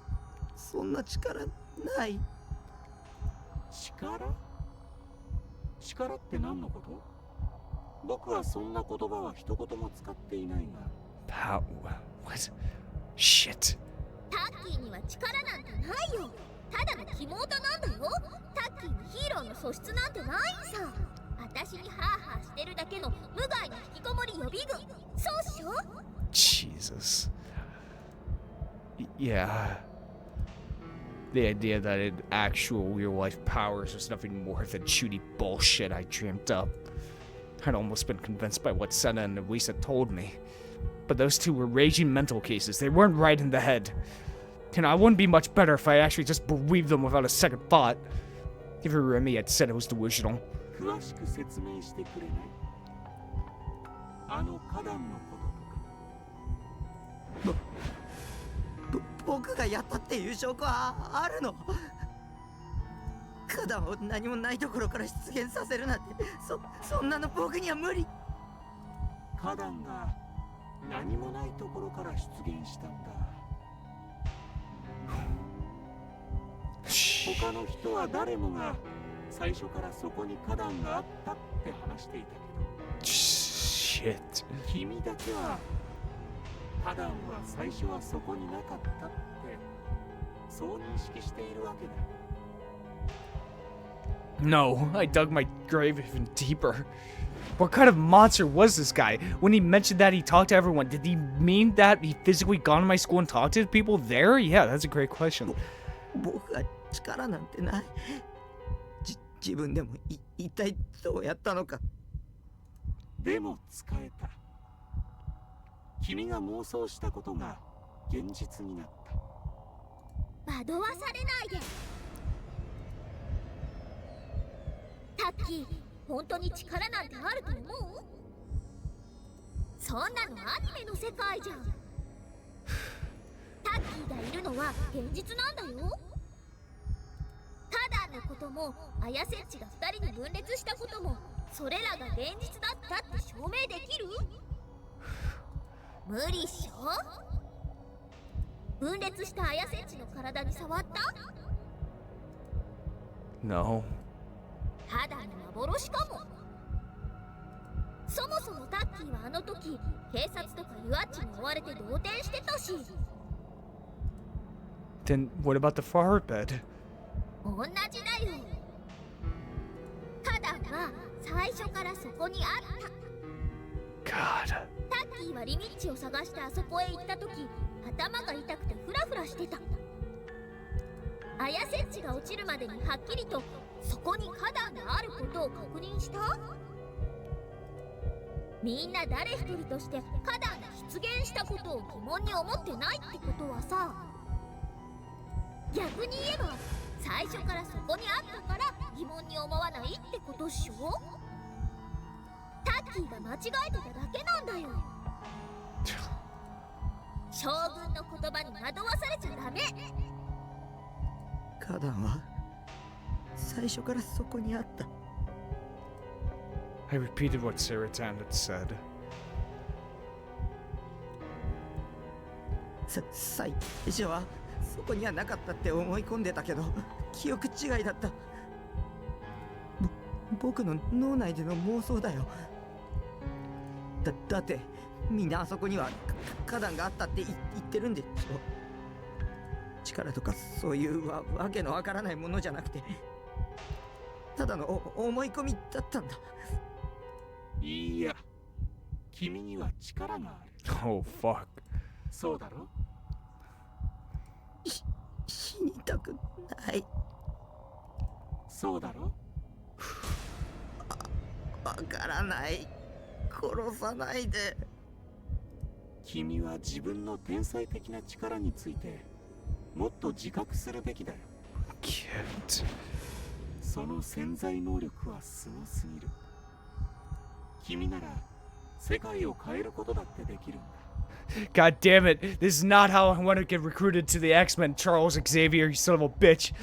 そんな力ない。力って何のこと？僕はそんな言葉は一言も使っていないが。What? Shit. タッキーには力なんてないよ。ただの肝オタなんだよ。タッキーにヒーローの素質なんてないんさ。私にハーハーしてるだけの無害な引きこもり予備軍。そうっしょ？ Jesus. Yeah. The idea that it actual real-life powers was nothing more than shooty bullshit I dreamt up. I'd almost been convinced by what Senna and Luisa told me. But those two were raging mental cases. They weren't right in the head. And I wouldn't be much better if I actually just believed them without a second thought. Even Remy had said it was delusional. 詳しく説明してくれない？あの花壇のこととか。僕がやったっていう証拠はあるの？花壇を何もないところから出現させるなんて、そんなの僕には無理。花壇が何もないところから出現したんだ。他の人は誰もが最初からそこに花壇があったって話していたけど、Shit. 君だけは花壇は最初はそこになかったってそう認識しているわけだ。No, I dug my grave even deeper. What kind of monster was this guy? When he mentioned that he talked to everyone, did he mean that he physically gone to my school and talked to people there? Yeah, that's a great question. 僕が力なんてない。自分でも一体どうやったのか。でも使えた。君が妄想したことが現実になった。惑わされないで。タッキー、本当に力なんてあると思う？そんなのアニメの世界じゃん。タッキーがいるのは現実なんだよ。花壇のこともアヤセッチが2人に分裂したこともそれらが現実だったって証明できる？無理っしょ？分裂したアヤセッチの体に触った？ No. ただの幻かも。そもそもタッキーはあの時警察とかユアッチに追われて動転してたし。 Then what about the flower bed? 同じだよ。花壇は最初からそこにあった。 God. タッキーはリミッチを探してあそこへ行った時頭が痛くてフラフラしてた。アヤセッチが落ちるまでにはっきりとそこに花壇があることを確認した？みんな誰一人として花壇が出現したことを疑問に思ってないってことはさ、逆に言えば最初からそこにあったから疑問に思わないってことっしょ？タッキーが間違えてただけなんだよ。将軍の言葉に惑わされちゃダメ。花壇は最初からそこにあった。 I repeated what Saratan had said. 最初はそこにはなかったって思い込んでたけど記憶違いだった。僕の脳内での妄想だよ。だってみんなあそこには花壇があったって言ってるんでしょ。力とかそういうわけのわからないものじゃなくて、ただの思い込みだったんだ。いや、君には力がある。Oh, fuck. そうだろ？死にたくない。そうだろ？わからない。殺さないで。君は自分の天才的な力についてもっと自覚するべきだよ。Can't. その潜在能力はすごすぎる。君なら世界を変えることだってできるんだ。God damn it. This is not how I want to get recruited to the X-Men, Charles Xavier, you son of a bitch.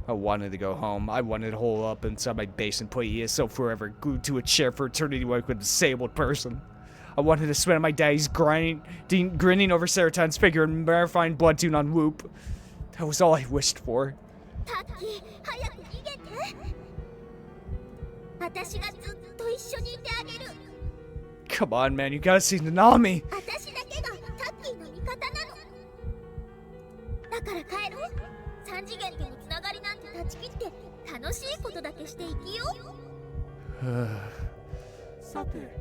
I wanted to go home. I wanted to hole up inside my base and play ESO forever, glued to a chair for eternity like a disabled person. I wanted to spend my days grinning over Seraton's figure and verifying blood tune on loop. That was all I wished for. タッキー、早く逃げて。私がずっと一緒にいてあげる。 Come on, man, you gotta see Nanami. 私だけがタッキーの味方なの。だから帰ろう。3次元とのつながりなんて断ち切って楽しいことだけして生きよう。さて、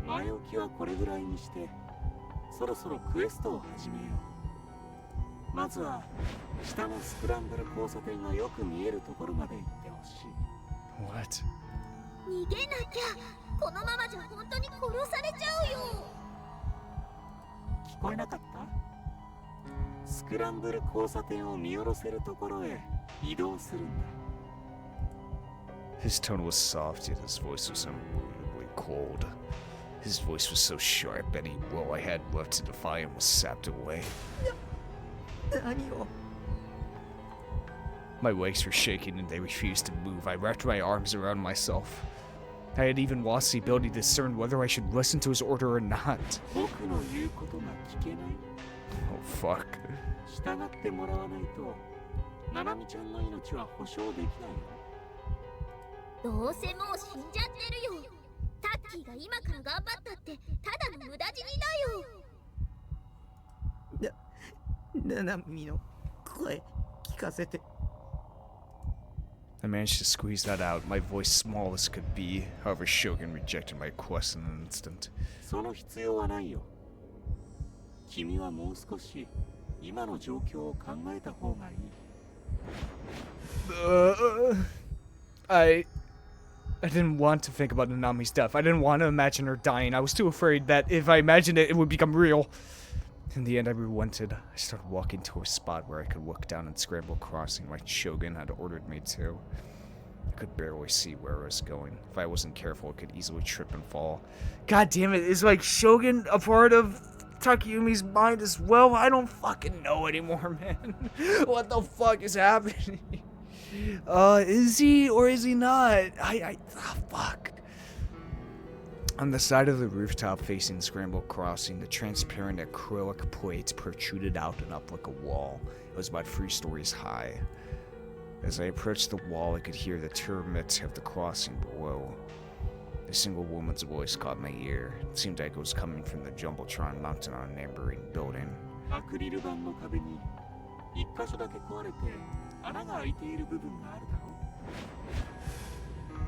前置きはこれぐらいにしてそろそろクエストを始めよう。まずは下のスクランブル交差点がよく見えるところまで行ってほしい。 What? 逃げなきゃ。このままじゃ本当に殺されちゃうよ。聞こえなかった？スクランブル交差点を見下ろせるところへ移動するんだ。 His tone was soft, yet his voice was unbelievably cold. His voice was so sharp, any will I had left to defy him was sapped away. 何を。 My legs were shaking and they refused to move. I wrapped my arms around myself. I had even lost the ability to discern whether I should listen to his order or not. 僕の言うことが聞けない。 Oh, fuck. 従ってもらわないと、ナナミちゃんの命は保証できないよ。どうせもう死んじゃってるよ。タッキーが今から頑張ったってただの無駄死にだよ。ナナミの声聞かせて。I managed to squeeze that out, my voice small as could be. However, Shogun rejected my request in an instant. その必要はないよ。君はもう少し今の状況を考えた方がいい。I didn't want to think about Nanami's death. I didn't want to imagine her dying. I was too afraid that if I imagined it, it would become real. In the end, I relented. I started walking to a spot where I could look down and scramble crossing like Shogun had ordered me to. I could barely see where I was going. If I wasn't careful, I could easily trip and fall. God damn it, is like Shogun a part of Takumi's mind as well? I don't fucking know anymore, man. What the fuck is happening? Is he or is he not? Fuck. On the side of the rooftop facing Scramble Crossing, the transparent acrylic plates protruded out and up like a wall. It was about 3 stories high. As I approached the wall, I could hear the turmoil of the crossing below. A single woman's voice caught my ear. It seemed like it was coming from the Jumbotron mounted on a neighboring building. アクリル板の壁に一箇所だけ壊れて穴が開いている部分があるだろう。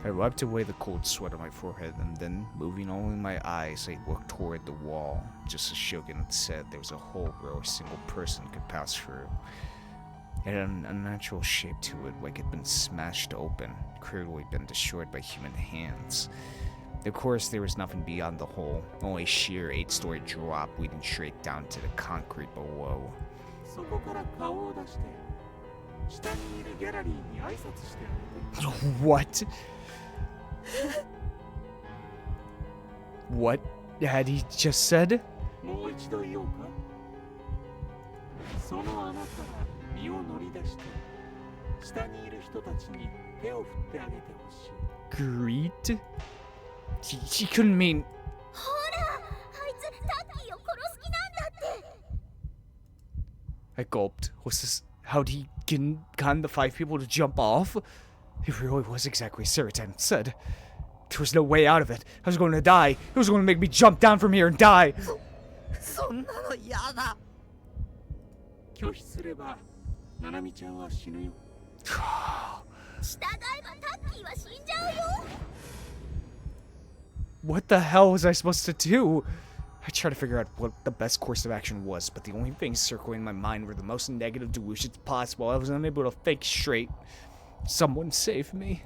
I wiped away the cold sweat on my forehead, and then, moving only my eyes, I looked toward the wall. Just as Shogun had said, there was a hole where a single person could pass through. It had an unnatural shape to it, like it had been smashed open, clearly been destroyed by human hands. Of course, there was nothing beyond the hole, only a sheer 8-story drop leading straight down to the concrete below. そこから顔を出して下にいるギャラリーに挨拶してあげて。 What? What had he just said? もう一度言おうか。その穴から身を乗り出して下にいる人たちに手を振ってあげてほしい。 Greet? He couldn't mean... ほら、あいつタッキーを殺す気なんだって。 I gulped. Was this how he gotten the 5 people to jump off? It really was exactly as Seraton said. There was no way out of it. I was going to die. It was going to make me jump down from here and die. そんなの嫌だ。拒否すればナナミちゃんは死ぬよ。従えばタッキーは死んじゃうよ。 What the hell was I supposed to do? I tried to figure out what the best course of action was, but the only things circling in my mind were the most negative delusions possible. I was unable to think straight. Someone save me.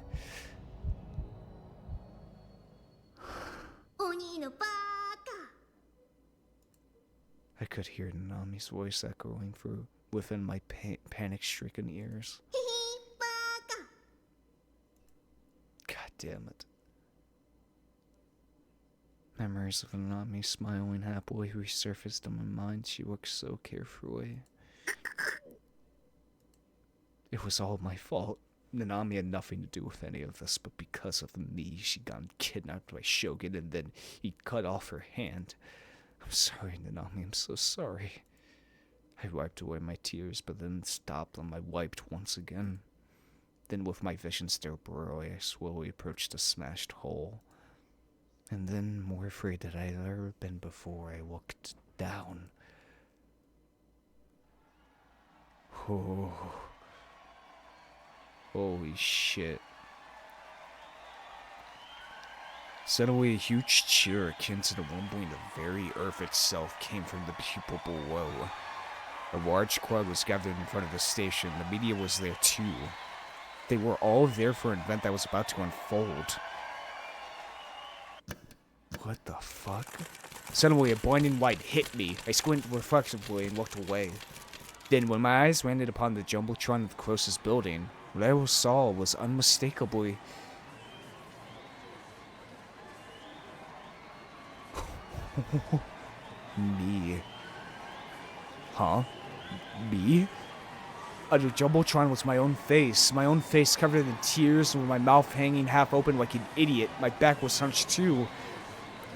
鬼のバカ。 I could hear Nanami's voice echoing through within my panic-stricken ears. ヒヒバカ。 God damn it. Memories of Nanami smiling happily resurfaced in my mind. She looked so carefree. It was all my fault. Nanami had nothing to do with any of this, but because of me, she got kidnapped by Shogun and then he cut off her hand. I'm sorry, Nanami, I'm so sorry. I wiped away my tears, but then stopped them. I wiped once again. Then with my vision still blurry, I slowly approached the smashed hole. And then, more afraid than I had ever been before, I looked down. Oh. Holy shit. Suddenly, a huge cheer akin to the rumbling of the very earth itself came from the people below. A large crowd was gathered in front of the station. The media was there too. They were all there for an event that was about to unfold. What the fuck? Suddenly, a blinding light hit me. I squinted reflexively and looked away. Then, when my eyes landed upon the jumbotron of the closest building, what I saw was unmistakably... me. Huh? Me? On the jumbotron was my own face covered in tears and with my mouth hanging half open like an idiot. My back was hunched too.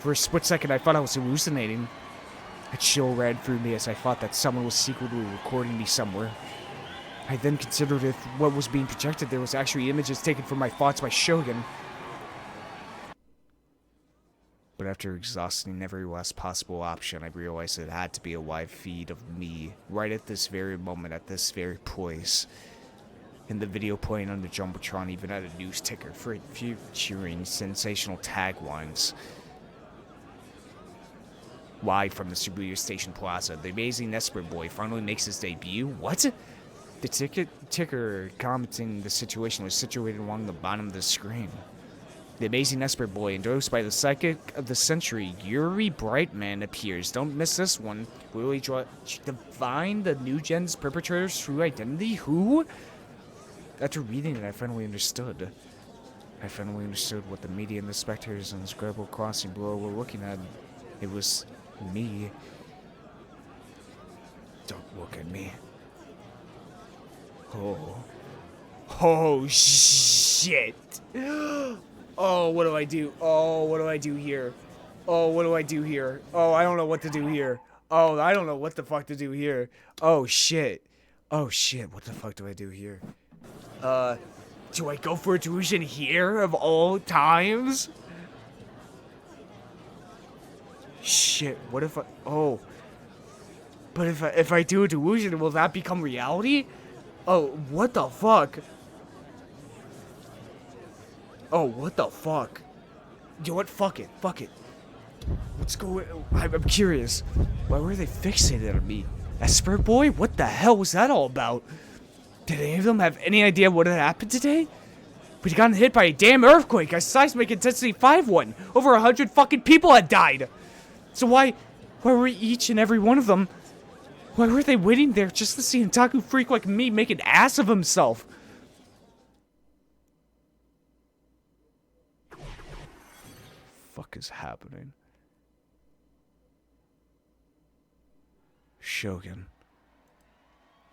For a split second, I thought I was hallucinating. A chill ran through me as I thought that someone was secretly recording me somewhere. I then considered if what was being projected there was actually images taken from my thoughts by Shogun. But after exhausting every last possible option, I realized it had to be a live feed of me, right at this very moment, at this very place. And the video playing on the Jumbotron even had a news ticker featuring sensational taglines. Live from the Shibuya Station Plaza, the amazing Esper Boy finally makes his debut. What? The ticker commenting the situation was situated along the bottom of the screen. The amazing Esper Boy, endorsed by the psychic of the century, Yuri Brightman, appears. Don't miss this one. Will he define the new gen's perpetrator's true identity? Who? After reading it, I finally understood. I finally understood what the media and the spectators on the Scrabble Crossing below were looking at. It was me. Don't look at me. Oh. Oh, shit. Oh, what do I do? Oh, what do I do here? Oh, what do I do here? Oh, I don't know what to do here. Oh, I don't know what the fuck to do here. Oh, shit. Oh, shit. What the fuck do I do here? Do I go for a delusion here of all times? Shit, what if I... Oh. But if I do a delusion, will that become reality? Oh, what the fuck? Oh, what the fuck? You know what? Fuck it. Fuck it. Let's go... I'm curious. Why were they fixated on me? Esper Boy? What the hell was that all about? Did any of them have any idea what had happened today? We'd gotten hit by a damn earthquake, a seismic intensity 5-1. Over 100 fucking people had died. So why were each and every one of them... Why were they waiting there just to see an otaku freak like me make an ass of himself? Fuck is happening? Shogun.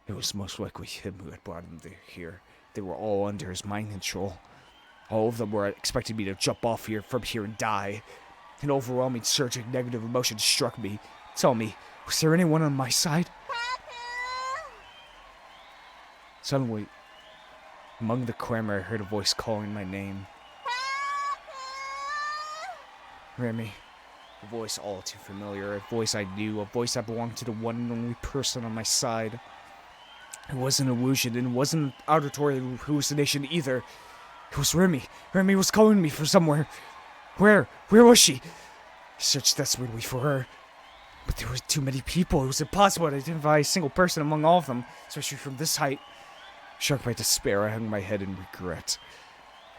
It was most likely him who had brought them here. They were all under his mind control. All of them were expecting me to jump off from here and die. An overwhelming surge of negative emotion struck me. Tell me, was there anyone on my side? Suddenly, among the clamor, I heard a voice calling my name. Remy. A voice all too familiar, a voice I knew, a voice that belonged to the one and only person on my side. It wasn't an illusion, and it wasn't an auditory hallucination either. It was Remy. Remy was calling me from somewhere. Where? Where was she? I searched desperately for her. But there were too many people. It was impossible to identify a single person among all of them, especially from this height. Shocked by despair, I hung my head in regret.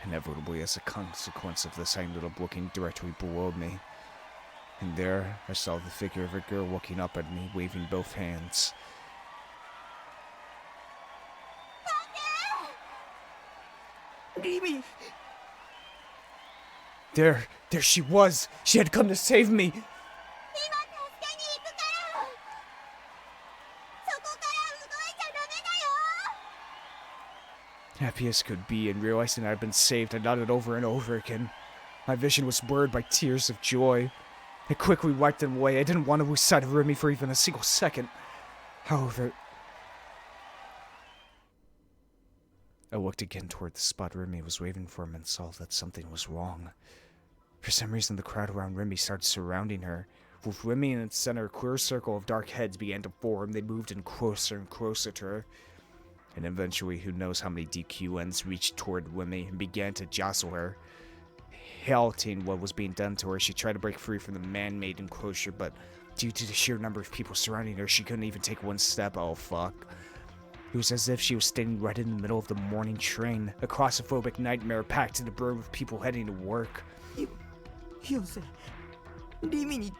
Inevitably, as a consequence of this, I ended up looking directly below me. And there, I saw the figure of a girl looking up at me, waving both hands. Rimi! There she was! She had come to save me! Happy as could be, and realizing I had been saved, I nodded over and over again. My vision was blurred by tears of joy. I quickly wiped them away. I didn't want to lose sight of Remy for even a single second. However, I looked again toward the spot Remy was waving for and saw that something was wrong. For some reason, the crowd around Remy started surrounding her. With Remy in its center, a clear circle of dark heads began to form. They moved in closer and closer to her. And eventually, who knows how many DQNs reached toward Remy and began to jostle her. Halting what was being done to her, she tried to break free from the man-made enclosure, but due to the sheer number of people surrounding her, she couldn't even take one step. Oh, fuck. It was as if she was standing right in the middle of the morning train, a claustrophobic nightmare packed to the brim with people heading to work. よせ、リミに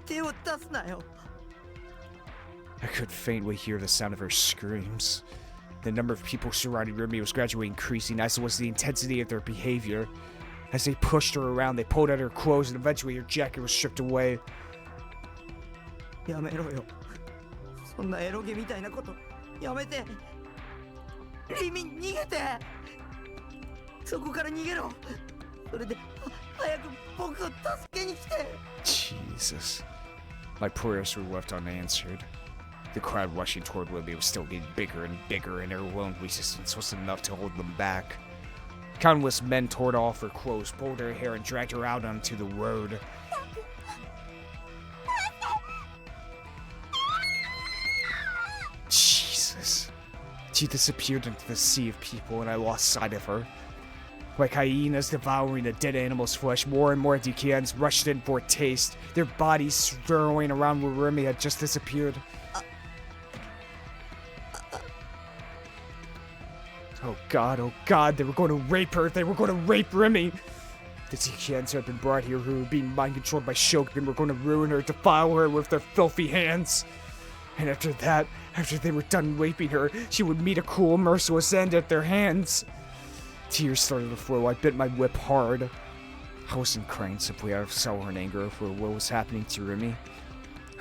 手を出すなよ。 I could faintly hear the sound of her screams. The number of people surrounding Remy was gradually increasing, as was the intensity of their behavior. As they pushed her around, they pulled at her clothes, and eventually her jacket was stripped away. やめろよ。そんなエロゲみたいなこと、やめて。リミ、逃げて。そこから逃げろ。それで、早く僕を助けに来て。 Jesus. My prayers were left unanswered. The crowd rushing toward Libby was still getting bigger and bigger, and her lone resistance wasn't enough to hold them back. Countless men tore off her clothes, pulled her hair, and dragged her out onto the road. Jesus. She disappeared into the sea of people, and I lost sight of her. Like hyenas devouring a dead animal's flesh, more and more DKNs rushed in for a taste, their bodies swirling around where Remy had just disappeared. Oh god, they were going to rape her, they were going to rape Remy! The DKNs who had been brought here, who were being mind-controlled by Shogun, were going to ruin her, defile her with their filthy hands. And after that, after they were done raping her, she would meet a cruel, merciless end at their hands. Tears started to flow. I bit my lip hard. I wasn't crying simply out of sorrow and anger for what was happening to Remy.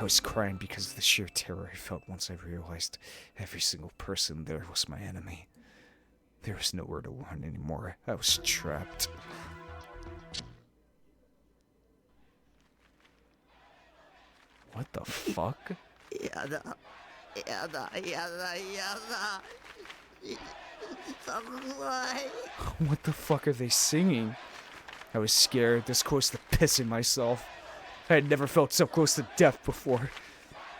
I was crying because of the sheer terror I felt once I realized every single person there was my enemy. There was nowhere to run anymore. I was trapped. What the fuck? やだ、やだ、やだ、やだ。What the fuck are they singing? I was scared, this close to pissing myself. I had never felt so close to death before.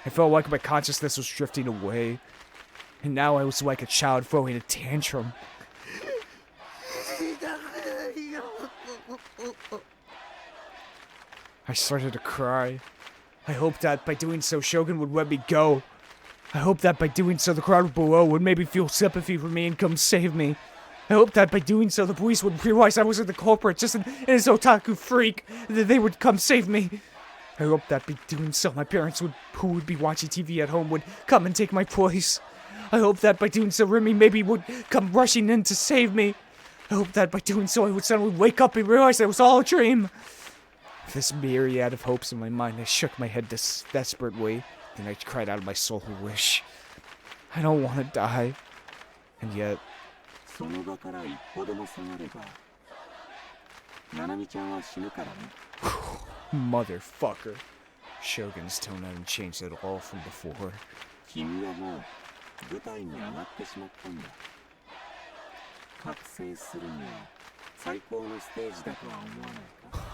I felt like my consciousness was drifting away. And now I was like a child throwing a tantrum. I started to cry. I hoped that by doing so, Shogun would let me go. I hoped that by doing so, the crowd below would maybe feel sympathy for me and come save me. I hoped that by doing so, the police would realize I wasn't the culprit, just an otaku freak, that they would come save me. I hoped that by doing so, my parents who would be watching TV at home would come and take my place. I hoped that by doing so, Remy maybe would come rushing in to save me. I hoped that by doing so, I would suddenly wake up and realize it was all a dream. With this myriad of hopes in my mind, I shook my head desperately. Then I cried out of my soul a wish. I don't want to die. And yet... Motherfucker. Shogun's tone hadn't changed at all from before.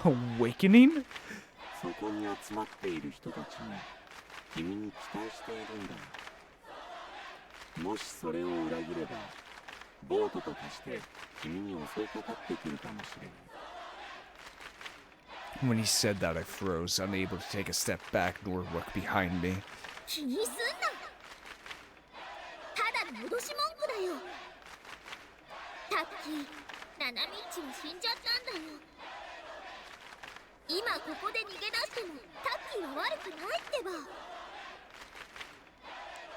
Awakening? そこに集まっている人たちも君に期待しているんだ。もしそれを裏切ればボートと化して君に襲いかかってくるかもしれない。 When he said that, I froze, unable to take a step back nor look behind me. 気にすんな。ただの脅し文句だよ。タッキー、ナナミッチは死んじゃったんだよ。今ここで逃げ出してもタッキーは悪くないってば。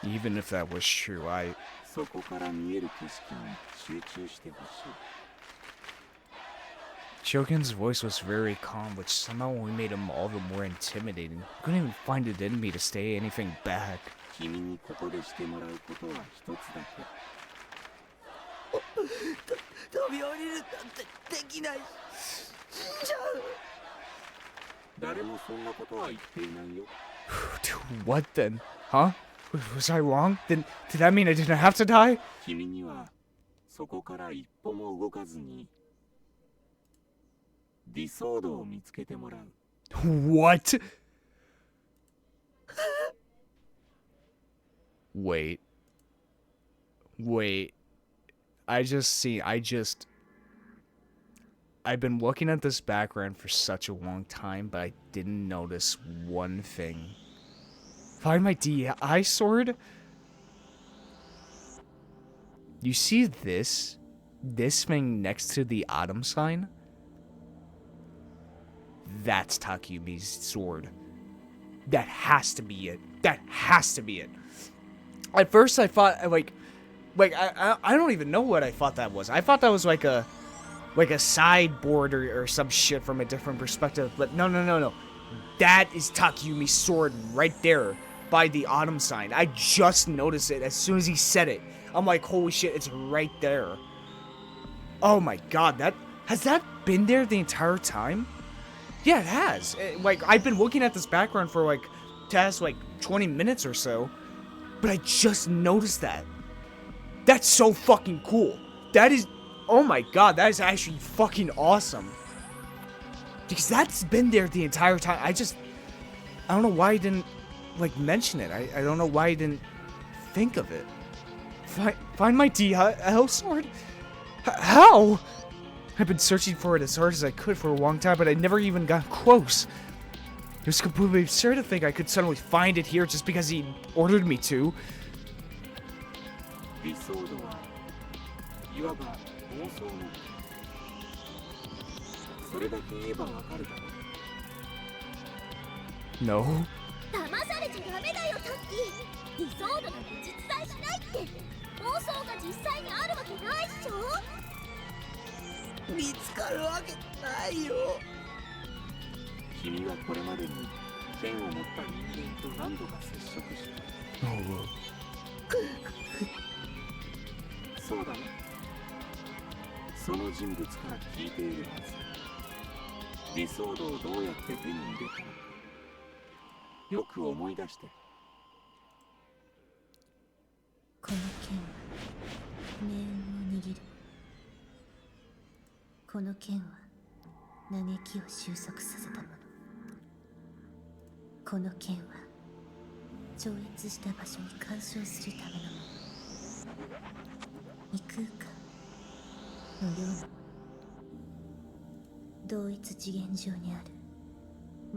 Even if that was true, そこから見える景色に集中してほしい。 Shogun's voice was very calm, which somehow only made him all the more intimidating. I couldn't even find it in me to say anything back. 君にここでしてもらうことは一つだけ。飛び降りるなんてできない。死んじゃう。誰もそんなことは言っていないよ。What then? Huh? Was I wrong? Did that mean I didn't have to die? 君にはそこから一歩も動かずに理想度を見つけてもらう。 What? Wait. I've been looking at this background for such a long time, but I didn't notice one thing. Find my DI sword? You see this? This thing next to the Autumn sign? That's Takumi's sword. That has to be it. That has to be it. At first I thought, I don't even know what I thought that was. I thought that was like a sideboard or some shit from a different perspective. But no. That is Takumi's sword right there by the Autumn sign. I just noticed it as soon as he said it. I'm like, holy shit, it's right there. Oh my god, has that been there the entire time? Yeah, it has. I've been looking at this background for past 20 minutes or so, but I just noticed that. That's so fucking cool. That is, oh my god, that is actually fucking awesome. Because that's been there the entire time. I don't know why I didn't mention it. I don't know why I didn't think of it. Find my DL sword? How? I've been searching for it as hard as I could for a long time, but I never even got close. It was completely absurd to think I could suddenly find it here just because he ordered me to. 理想度はいわば妄想の。それだけ言えばわかるだろう。 No. 騙されちゃダメだよタッキー。理想度なんて実在しないって。妄想が実際にあるわけないっしょ。見つかるわけないよ。君はこれまでに剣を持った人間と何度か接触した。そうだね。その人物から聞いているはず。理想度をどうやって手に入れたのか。よく思い出して。この剣は命運を握る。この剣は嘆きを収束させたもの。この剣は超越した場所に干渉するためのもの。異空間のようなもの。同一次元上にある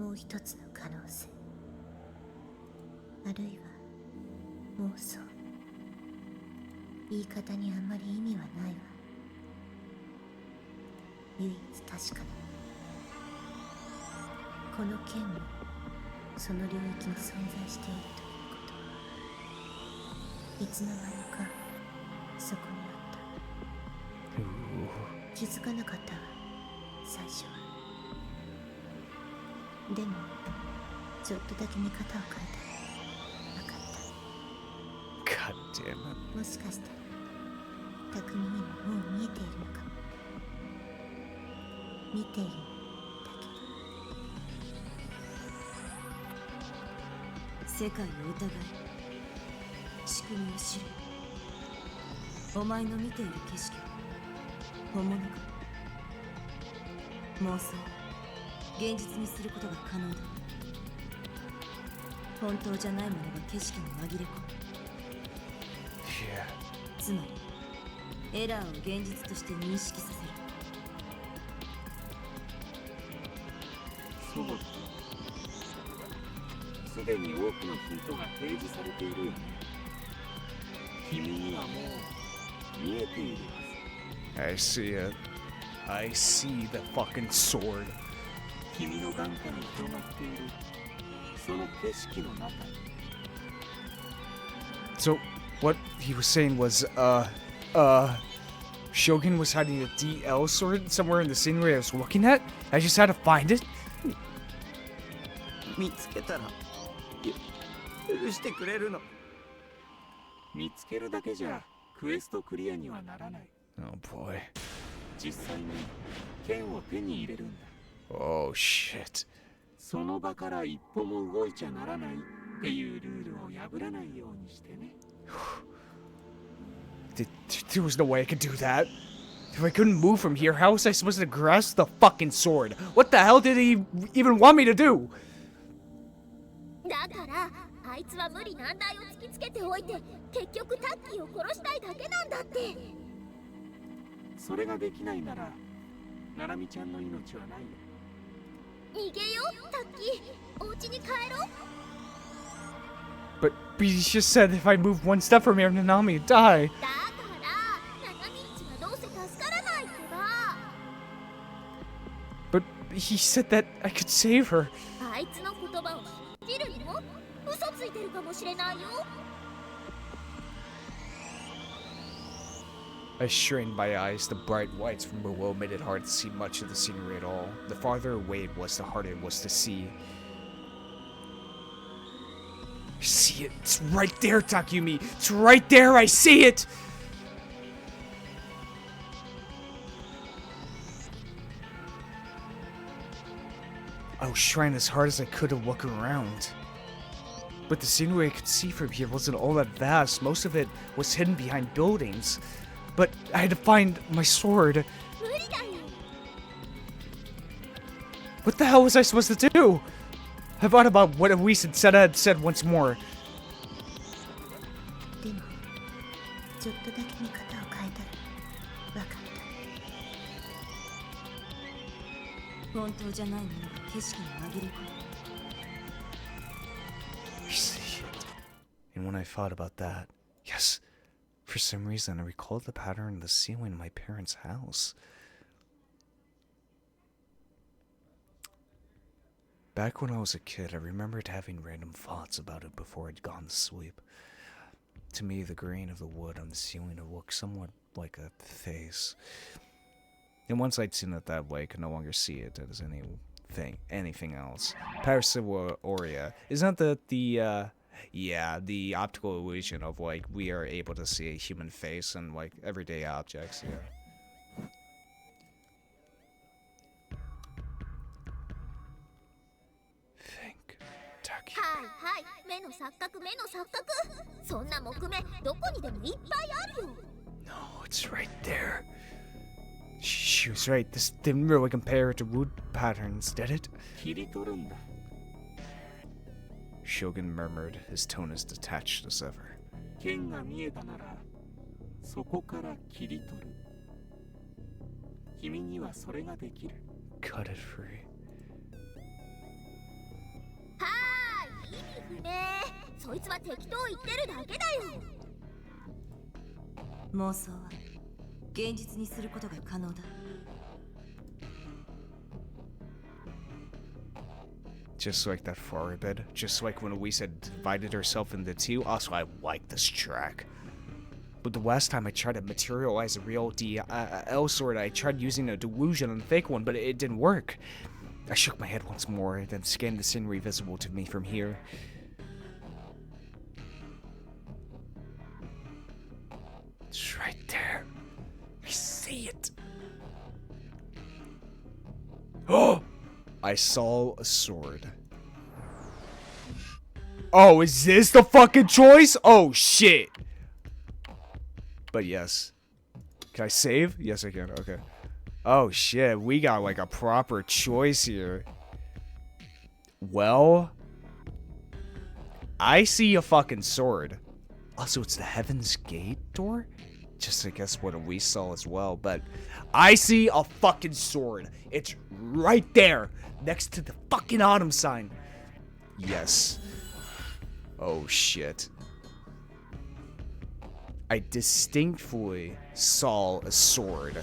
もう一つの可能性、あるいは妄想。言い方にあまり意味はないわ。唯一確かなこの剣もその領域に存在しているということ。いつの間にかそこにあった。気づかなかったわ最初は。でもちょっとだけ見方を変えたら分かった。 God damn it. もしかしたら匠にももう見えているのかも。見ているだけ。世界を疑い、仕組みを知る。お前の見ている景色は本物か。妄想を現実にすることが可能だ。本当じゃないものが景色に紛れ込む。 Yeah. つまりエラーを現実として認識させる。そうだ。すでに多くのヒントが提示されているよね。君にはもう見えているはず。 I see it. I see the fucking sword. 君の眼下に広がっているその景色の中に。 So, what he was saying was, Shogun was hiding a DL sword somewhere in the scenery I was looking at? I just had to find it? 見つけたら許してくれるの？見つけるだけじゃクエストクリアにはならない。 Oh boy. 実際に剣を手に入れるんだ。 Oh shit. その場から一歩も動いちゃならないっていうルールを破らないようにしてね。There was no way I could do that. If I couldn't move from here, how was I supposed to grasp the fucking sword? What the hell did he even want me to do? だからあいつは無理難題を突きつけておいて結局タッキーを殺したいだけなんだって。それができないならナナミちゃんの命はないよ。逃げようタッキー、お家に帰ろう。 But he just said if I move one step from here, Nanami would die. だからナナミッチはどうせ助からないってば。 But he said that I could save her. あいつの言葉を信じるの？嘘ついてるかもしれないよ。 I strained my eyes. The bright lights from below made it hard to see much of the scenery at all. The farther away it was, the harder it was to see. I see it. It's right there, Takumi. It's right there. I see it. I was trying as hard as I could to look around. But the scenery I could see from here wasn't all that vast. Most of it was hidden behind buildings. But I had to find my sword. 無理だよ。 What the hell was I supposed to do? I thought about what Elise and Seta had said once more. でもちょっとだけ見方を変えたら分かった。本当じゃないものが景色に紛れ込む。 I see it. And when I thought about that, yes, for some reason I recalled the pattern in the ceiling in my parents' house. Back when I was a kid, I remembered having random thoughts about it before I'd gone to sleep. To me, the grain of the wood on the ceiling had looked somewhat like a face. And once I'd seen it that way, I could no longer see it as anything else. Parasauria isn't that the optical illusion of like we are able to see a human face in like everyday objects. Yeah. Think, Taki. はいはい、目の錯覚、目の錯覚。そんな木目どこにでもいっぱいあるよ。 No, it's right there. She was right. This didn't really compare to wood patterns, did it? 切り取るんだ。 Shogun murmured, his tone as detached as ever. 剣が見えたならそこから切り取る。君にはそれができる。 Cut it free. はーい、意味不明。そいつは適当言ってるだけだよ。妄想は現実にすることが可能だ。 Just like that far bed, just like when Elise had divided herself into two. Also, I like this track. But the last time I tried to materialize a real DL sword, I tried using a delusion on the fake one, but it didn't work. I shook my head once more, then scanned the scenery visible to me from here. It's right there. I see it. Oh! I saw a sword. Oh, is this the fucking choice? Oh, shit. But yes. Can I save? Yes, I can. Okay. Oh, shit. We got, like, a proper choice here. Well. I see a fucking sword. Also, it's the Heaven's Gate door? Just I guess what we saw as well, but I see a fucking sword. It's right there, next to the fucking autumn sign. Yes. Oh shit. I distinctly saw a sword.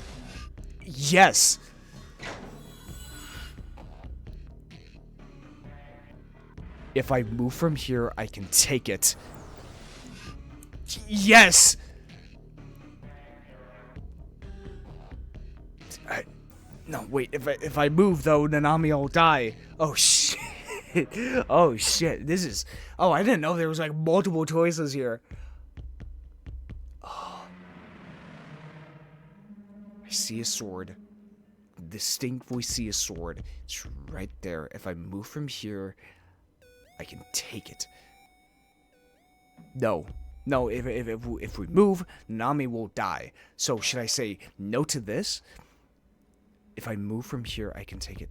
Yes! If I move from here, I can take it. Yes! No, wait, if I move though, Nanami will die. Oh shit. Oh shit. This is... Oh, I didn't know there was like multiple choices here. Oh. I see a sword. Distinctly see a sword. It's right there. If I move from here, I can take it. No. No, if we move, Nami will die. So should I say no to this? If I move from here, I can take it.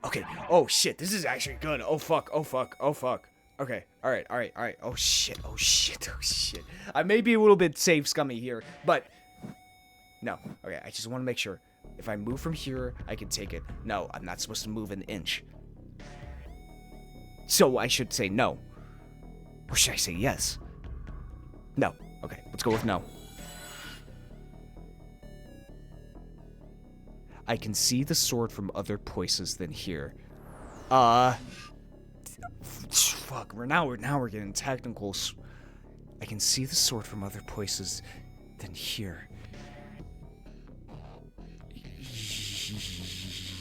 Okay. Oh, shit. This is actually good. Oh, fuck. Oh, fuck. Oh, fuck. Okay. All right. All right. All right. Oh, shit. Oh, shit. Oh, shit. I may be a little bit safe scummy here, but... No. Okay. I just want to make sure. If I move from here, I can take it. No, I'm not supposed to move an inch. So I should say no. Or should I say yes? No. Okay. Let's go with no. I can see the sword from other places than here. Fuck. Now we're getting technical. I can see the sword from other places than here.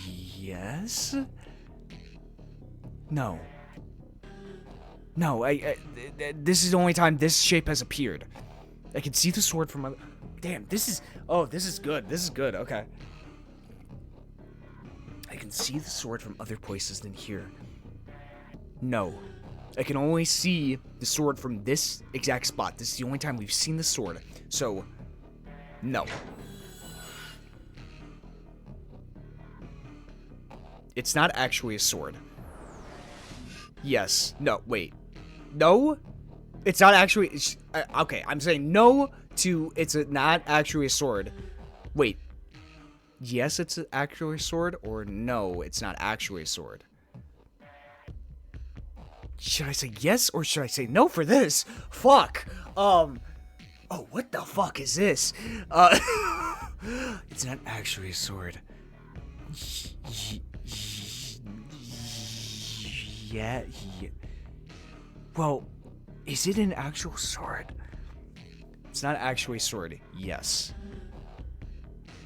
Yes? No. No, this is the only time this shape has appeared. I can see the sword from other... Damn, this is... Oh, this is good. This is good. Okay. I can see the sword from other places than here. No. I can only see the sword from this exact spot. This is the only time we've seen the sword. So, no. It's not actually a sword. Yes. No, wait. No? It's not actually... okay, I'm saying no to it's not actually a sword. Wait. Yes, it's actually a sword, or no, it's not actually a sword? Should I say yes, or should I say no for this? Fuck! Oh, what the fuck is this? It's not actually a sword. Yeah. Well, is it an actual sword? It's not actually a sword. Yes.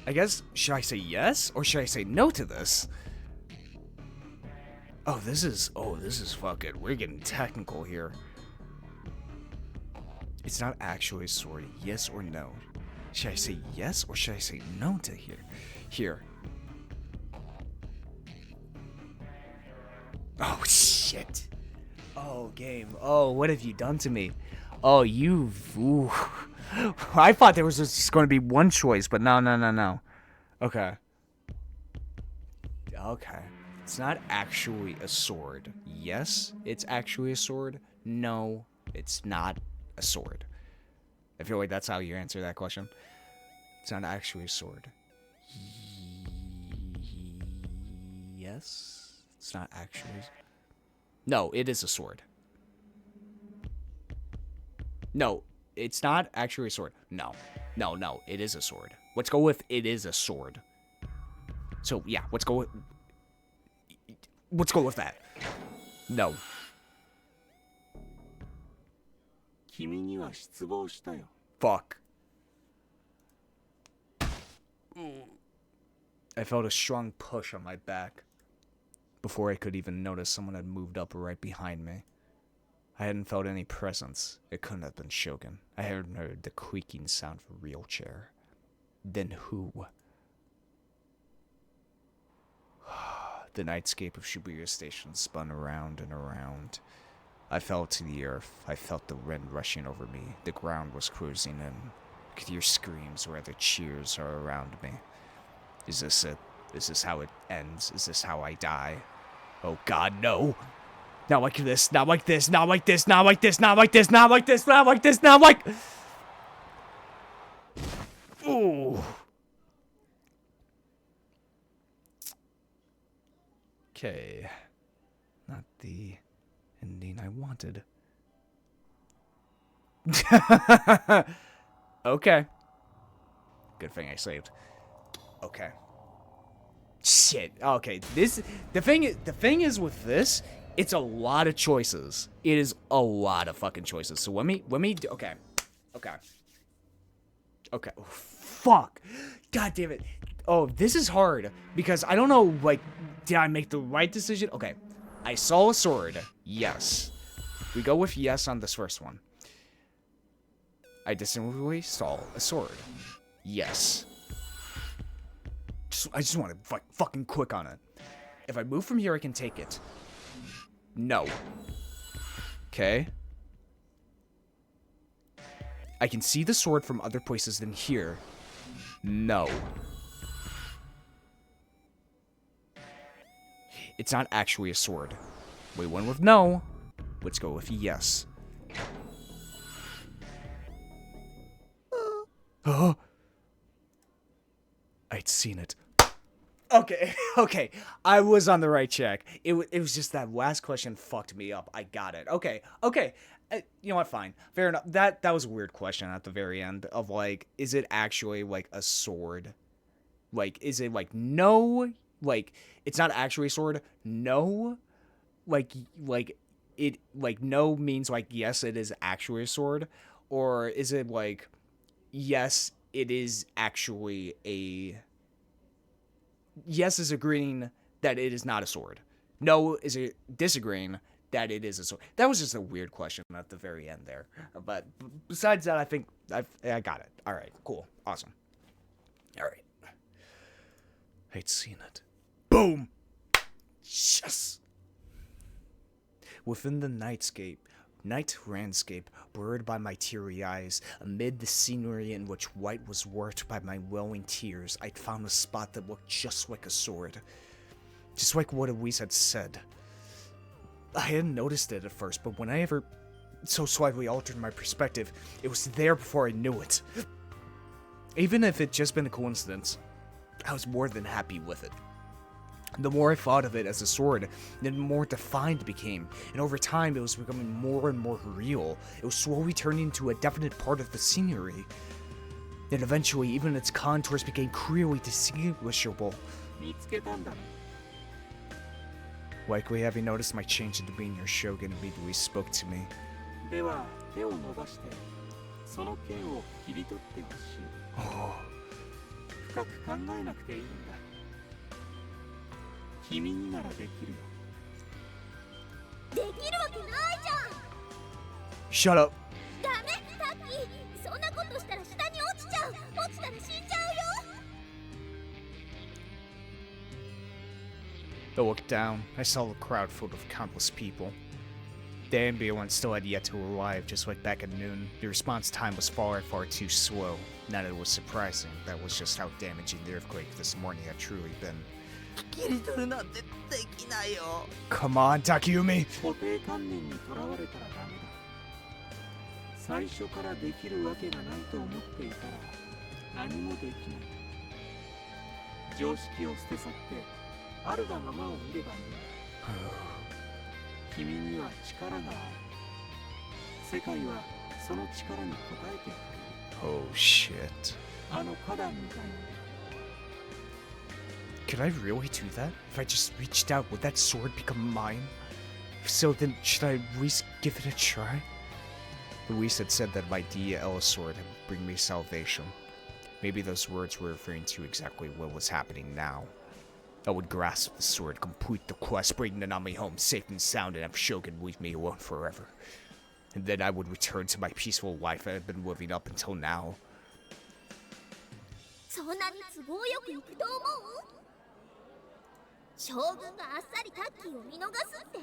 I guess, should I say yes, or should I say no to this? Oh, this is fucking, we're getting technical here. It's not actually a sword, yes or no? Should I say yes, or should I say no to here? Oh, shit. Oh, game. Oh, what have you done to me? Oh, ooh. I thought there was just going to be one choice, but no. Okay. Okay. It's not actually a sword. Yes, it's actually a sword. No, it's not a sword. I feel like that's how you answer that question. It's not actually a sword. Yes, it's not actually... No, it is a sword. No, it's not actually a sword. No, it is a sword. Let's go with it is a sword. So, yeah, let's go with that. No. 君には失望したよ。 Fuck. I felt a strong push on my back. Before I could even notice, someone had moved up right behind me. I hadn't felt any presence. It couldn't have been Shogun. I hadn't heard the creaking sound of a real chair. Then who? The nightscape of Shibuya Station spun around and around. I fell to the earth. I felt the wind rushing over me. The ground was cruising in. I could hear screams or other cheers are around me. Is this it? Is this how it ends? Is this how I die? Oh God, no! Not like this, not like this, not like this, not like this, not like this, not like this, not like this, not like... Ooh. Okay. Not the ending I wanted. Okay. Good thing I saved. Okay. Shit. Okay. The thing is with this, it's a lot of choices. It is a lot of fucking choices. So let me okay. Okay. Okay. Oh, fuck. God damn it. Oh, this is hard because I don't know, like, did I make the right decision? Okay. I saw a sword. Yes. We go with yes on this first one. I distinctly saw a sword. Yes. I just want to fucking click on it. If I move from here, I can take it. No. Okay. I can see the sword from other places than here. No. It's not actually a sword. We went with no. Let's go with yes. Oh. I'd seen it. Okay, okay. I was on the right track. It was just that last question fucked me up. I got it. Okay, okay. You know what? Fine. Fair enough. That was a weird question at the very end of, like, is it actually, like, a sword? Like, is it, like, no? Like, it's not actually a sword? No? Like, it, like, no means, like, yes, it is actually a sword? Or is it, like, yes, it is actually a... Yes is agreeing that it is not a sword. No is disagreeing that it is a sword. That was just a weird question at the very end there. But besides that, I think I got it. All right, cool. Awesome. All right. I'd seen it. Boom! Yes! Within the night landscape, blurred by my teary eyes, amid the scenery in which white was warped by my welling tears, I'd found a spot that looked just like a sword. Just like what Elise had said. I hadn't noticed it at first, but when I ever so slightly altered my perspective, it was there before I knew it. Even if it just been a coincidence, I was more than happy with it. The more I thought of it as a sword, the more defined it became, and over time it was becoming more and more real. It was slowly turning into a definite part of the scenery. And eventually, even its contours became clearly distinguishable. Likely having noticed my change into being your shogun immediately spoke to me. Oh. 君にならできるよ。できるわけないじゃん。 Shut up. ダメ、タッキー。そんなことしたら下に落ちちゃう。落ちたら死んじゃうよ。 I looked down. I saw the crowd filled with countless people. The ambulance still had yet to arrive, just like back at noon. The response time was far, far too slow. Not that it was surprising. That was just how damaging the earthquake this morning had truly been. 切り取るなんてできないよ。 Come on, Takumi! 固定観念にとらわれたらダメだ。最初からできるわけがないと思っていたら何もできない。常識を捨て去ってあるがままを見ればいい。君には力がある。世界はその力に応えてくれる。 Oh shit. あの花壇みたいに。 Could I really do that? If I just reached out, would that sword become mine? If so, then should I at least give it a try? Luis had said that my DL sword would bring me salvation. Maybe those words were referring to exactly what was happening now. I would grasp the sword, complete the quest, bring Nanami home safe and sound, and have Shogun leave me alone forever. And then I would return to my peaceful life I had been living up until now. そんなに都合よくいくと思う？ 将軍があっさりタッキーを見逃すって？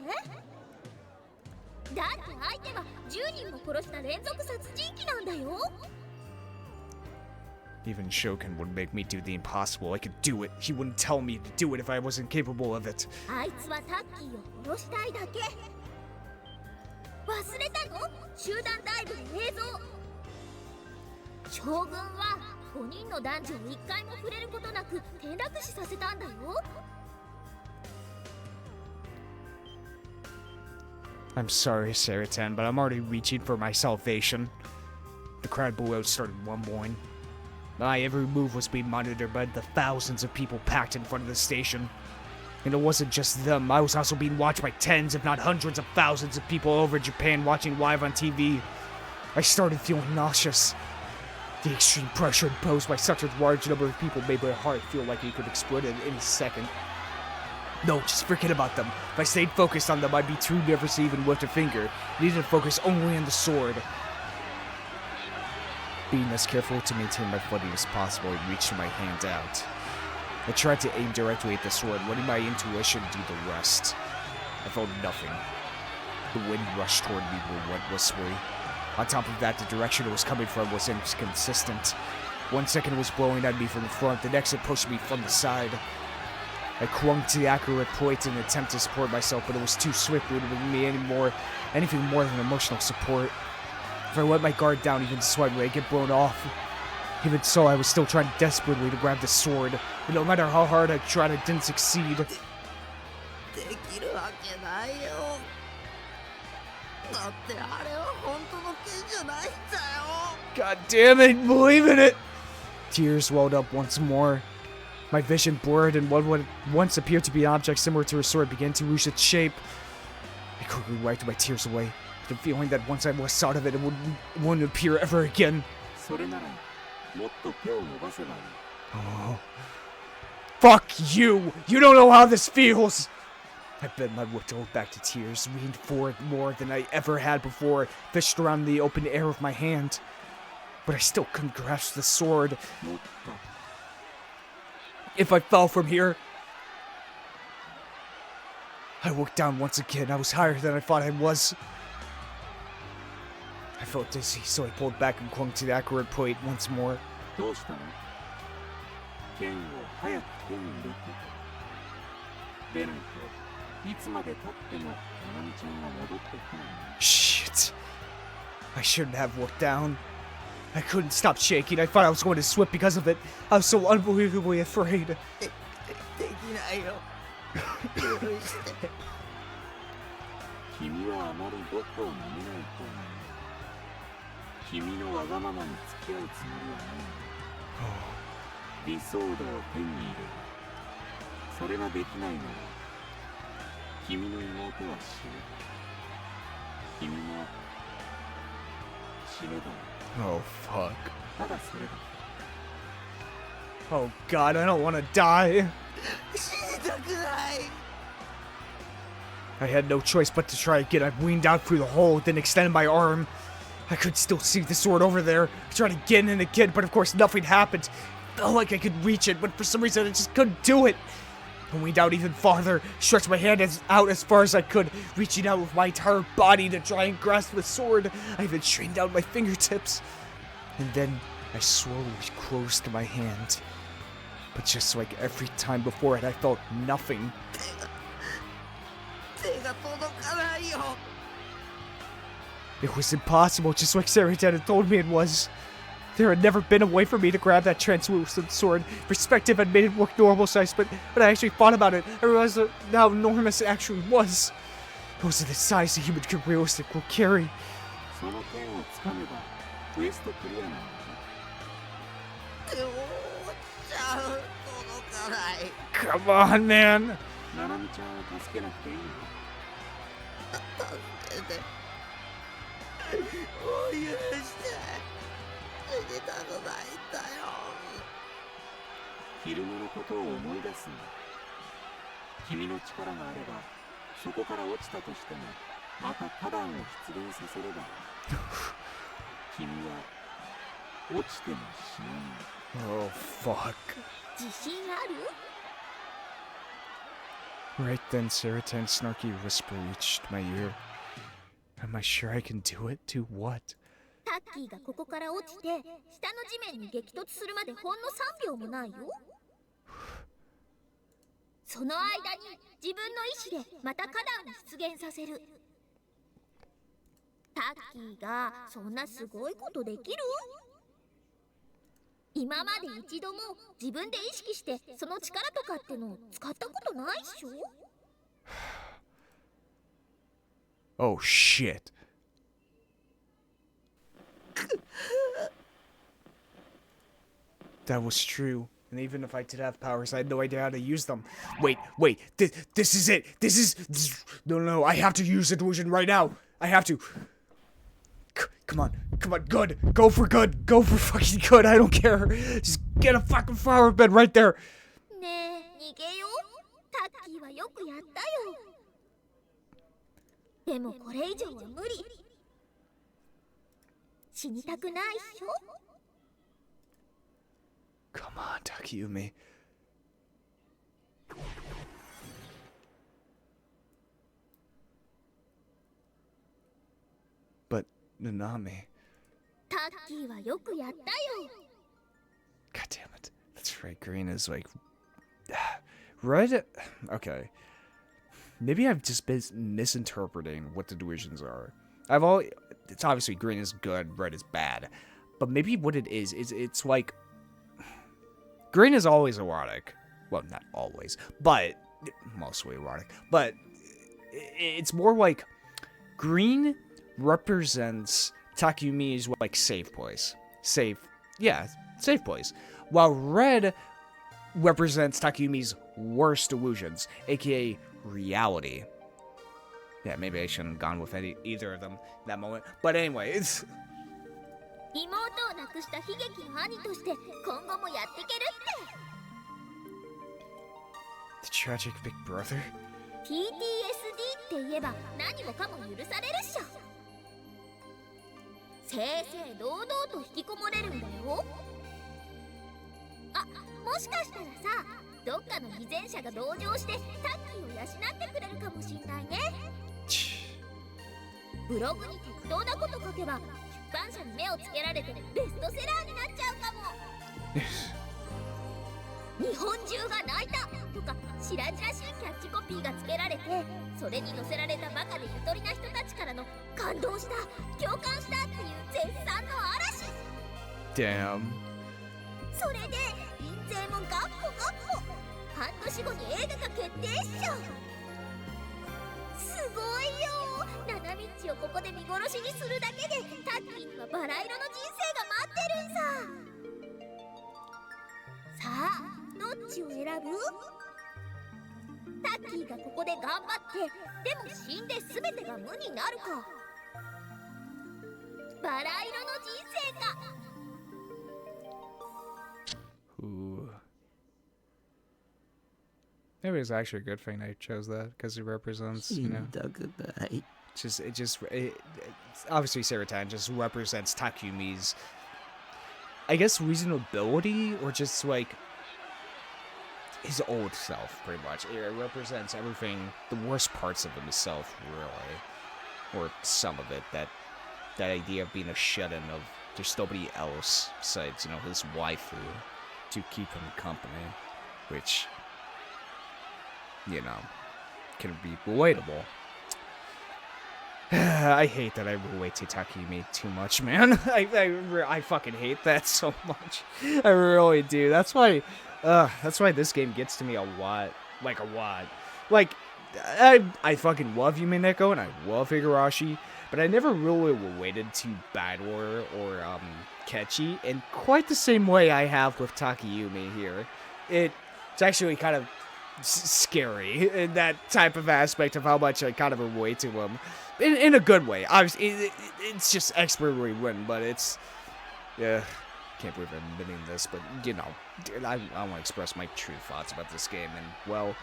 だって相手は10人も殺した連続殺人鬼なんだよ。 Even Shogun would make me do the impossible. I could do it. He wouldn't tell me to do it if I wasn't capable of it. あいつはタッキーを殺したいだけ。忘れたの？集団ダイブの映像。将軍は5人の男女を1回も触れることなく転落死させたんだよ。I'm sorry, Saratan, but I'm already reaching for my salvation. The crowd below started mumbling. My every move was being monitored by the thousands of people packed in front of the station. And it wasn't just them, I was also being watched by tens, if not hundreds of thousands of people all over Japan watching live on TV. I started feeling nauseous. The extreme pressure imposed by such a large number of people made my heart feel like it could explode at any second. No, just forget about them. If I stayed focused on them, I'd be too nervous to even lift a finger. I needed to focus only on the sword. Being as careful to maintain my footing as possible, I reached my hand out. I tried to aim directly at the sword, letting my intuition do the rest. I felt nothing. The wind rushed toward me relentlessly. On top of that, the direction it was coming from was inconsistent. 1 second it was blowing at me from the front, the next it pushed me from the side. I clung to the accurate point in an attempt to support myself, but it was too swiftly to bring me anything more than emotional support. If I let my guard down even slightly, I'd get blown off. Even so, I was still trying desperately to grab the sword, but no matter how hard I tried, I didn't succeed. できるわけないよ。だってあれは本当の剣じゃないんだよ。 God damn it, believe in it! Tears welled up once more. My vision blurred, and what would once appear to be an object similar to a sword began to lose its shape. I quickly wiped my tears away, the feeling that once I lost sight of it, it wouldn't appear ever again. それならもっと手を伸ばせばいい。 Oh. Fuck you! You don't know how this feels! I bent my will back to tears, leaned forward more than I ever had before, fished around the open air with my hand. But I still couldn't grasp the sword. もっと If I fell from here... I looked down once again. I was higher than I thought I was. I felt dizzy, so I pulled back and clung to the accurate point once more. どうしたの？剣を早く手に入れて。でないといつまで経ってもナナミちゃんが戻ってこない。 Shit. I shouldn't have looked down. I couldn't stop shaking. I thought I was going to slip because of it. I was so unbelievably afraid. できないよ。許して。君はあまり僕を舐めない方がいい。君のわがままに付き合うつもりはない。理想度を手に入れる。それができないなら君の妹は死ぬ。君も死ぬだろう。 Oh, fuck. ただそれだ。 Oh, God, I don't want to die. 死にたくない。 I had no choice but to try again. I leaned out through the hole, then extended my arm. I could still see the sword over there. I tried again and again, but of course nothing happened. Felt like I could reach it, but for some reason I just couldn't do it. I leaned out even farther, stretched my hand out as far as I could, reaching out with my entire body to try and grasp the sword. I even strained out my fingertips. And then I slowly closed my hand. But just like every time before it, I felt nothing. 手が届かないよ。 It was impossible, just like Sarah had told me it was. There had never been a way for me to grab that translucent sword. Perspective had made it look normal size, but when I actually thought about it, I realized how enormous it actually was. It was the size a human could realistically carry. その剣をつかめばクエストクリアなんだ。でもちゃう届かない。 Come on, man. ナナミちゃんを助けなくていいの？助けて。もう許して。死にたくないんだよ。昼間のことを思い出すんだ。君の力があればそこから落ちたとしてもまた花壇を出現させれば君は落ちても死なない。 Oh, fuck. 自信ある？ Right then, Saratan's snarky whisper reached my ear. Am I sure I can do it? Do what? タッキーがここから落ちて下の地面に激突するまでほんの3秒もないよ。その間に自分の意志でまた花壇を出現させる。タッキーがそんなすごいことできる？今まで一度も自分で意識してその力とかってのを使ったことないっしょ？ Oh shit. That was true. And even if I did have powers, I had no idea how to use them. Wait, this is it. No, I have to use the delusion right now. I have to. Come on, good. Go for fucking good. I don't care. Just get a fucking flower bed right there. ねえ、逃げよう。タッキーはよくやったよ。でもこれ以上は無理。死にたくないっしょ？ Come on, Takumi. But Nanami. タッキーはよくやったよ。 God damn it. That's right. Green is like red. Okay. Maybe I've just been misinterpreting what the delusions are. It's obviously green is good, red is bad. But maybe what it is it's like green is always erotic. Well, not always, but mostly erotic. But it's more like green represents Takumi's like safe place. Safe place. While red represents Takumi's worst illusions, aka reality. Yeah, maybe I shouldn't have gone with either of them in that moment. But anyway, it's... 妹を亡くした悲劇の兄として今後もやっていけるって。 The tragic big brother? PTSD って言えば何もかも許されるっしょ。正々堂々と引きこもれるんだよ。あ、もしかしたらさ、どっかの偽善者が同情してタッキーを養ってくれるかもしんないね。ブログに適当なこと書けば出版社に目をつけられてベストセラーになっちゃうかも。日本中が泣いたとか白々しいキャッチコピーがつけられて、それに載せられたバカでゆとりな人たちからの感動した共感したっていう絶賛の嵐。 Damn. それで印税もガッポガッポ。半年後に映画が決定っしょ。すごいよ。ナナミッチをここで見殺しにするだけでタッキーにはバラ色の人生が待ってるんさ。さあどっちを選ぶ？タッキーがここで頑張ってでも死んで全てが無になるか、バラ色の人生か。 Ooh. Maybe it's actually a good thing I chose that because it represents, you know, it obviously Serotan just represents Takumi's, I guess, reasonability or just like his old self, pretty much. It represents everything, the worst parts of himself, really, or some of it. That idea of being a shut-in of there's nobody else besides, you know, his waifu to keep him company, which, you know, can be relatable. I hate that I relate to Takumi too much, man. I fucking hate that so much. I really do. That's why this game gets to me a lot. Like, a lot. Like, I fucking love Yume Neko and I love Higurashi, but I never really related to Bador or Kechi in quite the same way I have with Takayumi here. It's actually kind of scary in that type of aspect of how much I kind of relate to him. In a good way. Obviously, it's just expertly written, but it's... Yeah, can't believe I'm admitting this, but, you know, I want to express my true thoughts about this game, and, well,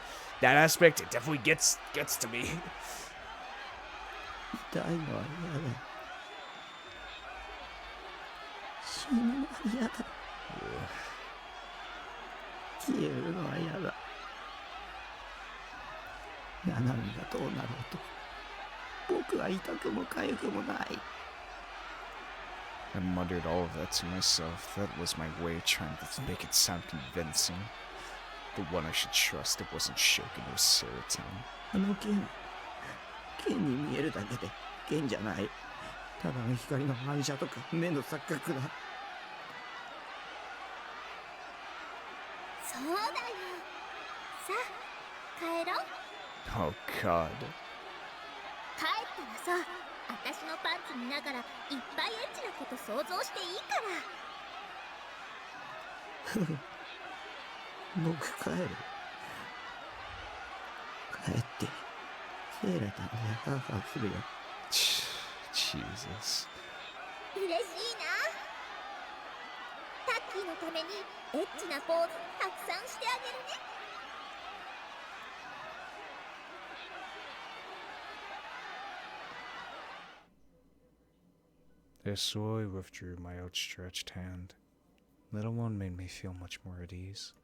that aspect, it definitely gets to me. 痛いのは嫌だ。死ぬのは嫌だ。消えるのは嫌だ。ナナミがどうなろうと僕は痛くも痒くもない。 I muttered all of that to myself. That was my way of trying to make it sound convincing. The one I should trust that wasn't shaken was Serotan. あの剣に見えるだけで剣じゃない。ただの光の反射とか目の錯覚だ。そうだよ。さあ帰ろう。 Oh god. 帰ったらさ、私のパンツ見ながらいっぱいエッチなこと想像していいから。僕帰る。帰ってセーラちゃんにハーハーするよ。Jesus. 嬉しいな。タッキーのためにエッチなポーズたくさんしてあげるね。I slowly withdrew my outstretched hand. Little one made me feel much more at ease.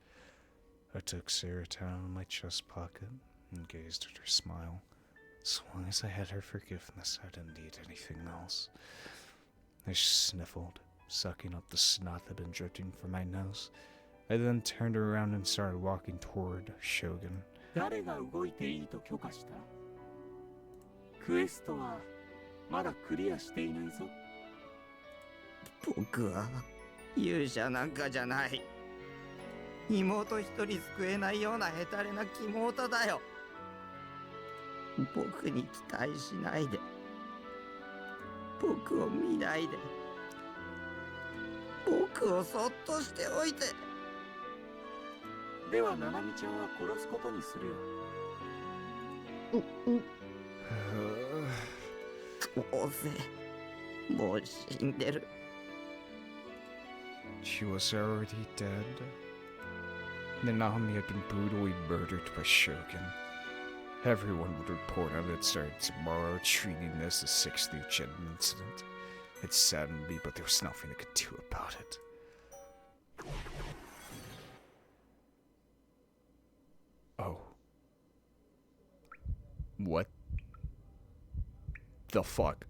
I took Sarah down in my chest pocket and gazed at her smile. As long as I had her forgiveness, I didn't need anything else. I sniffled, sucking up the snot that had been drifting from my nose. I then turned around and started walking toward Shogun. 誰が動いていいと許可した？クエストはまだクリアしていないぞ。僕は勇者なんかじゃない。妹一人救えないようなヘタレな妹だよ。僕に期待しないで。僕を見ないで。僕をそっとしておいて。ではナナミちゃんは殺すことにするよ。どうせもう死んでる。She was already dead. Nanami had been brutally murdered by Shogun. Everyone would report on it starting tomorrow, treating this as a 6th gen incident. It saddened me, but there was nothing I could do about it. Oh. What the fuck?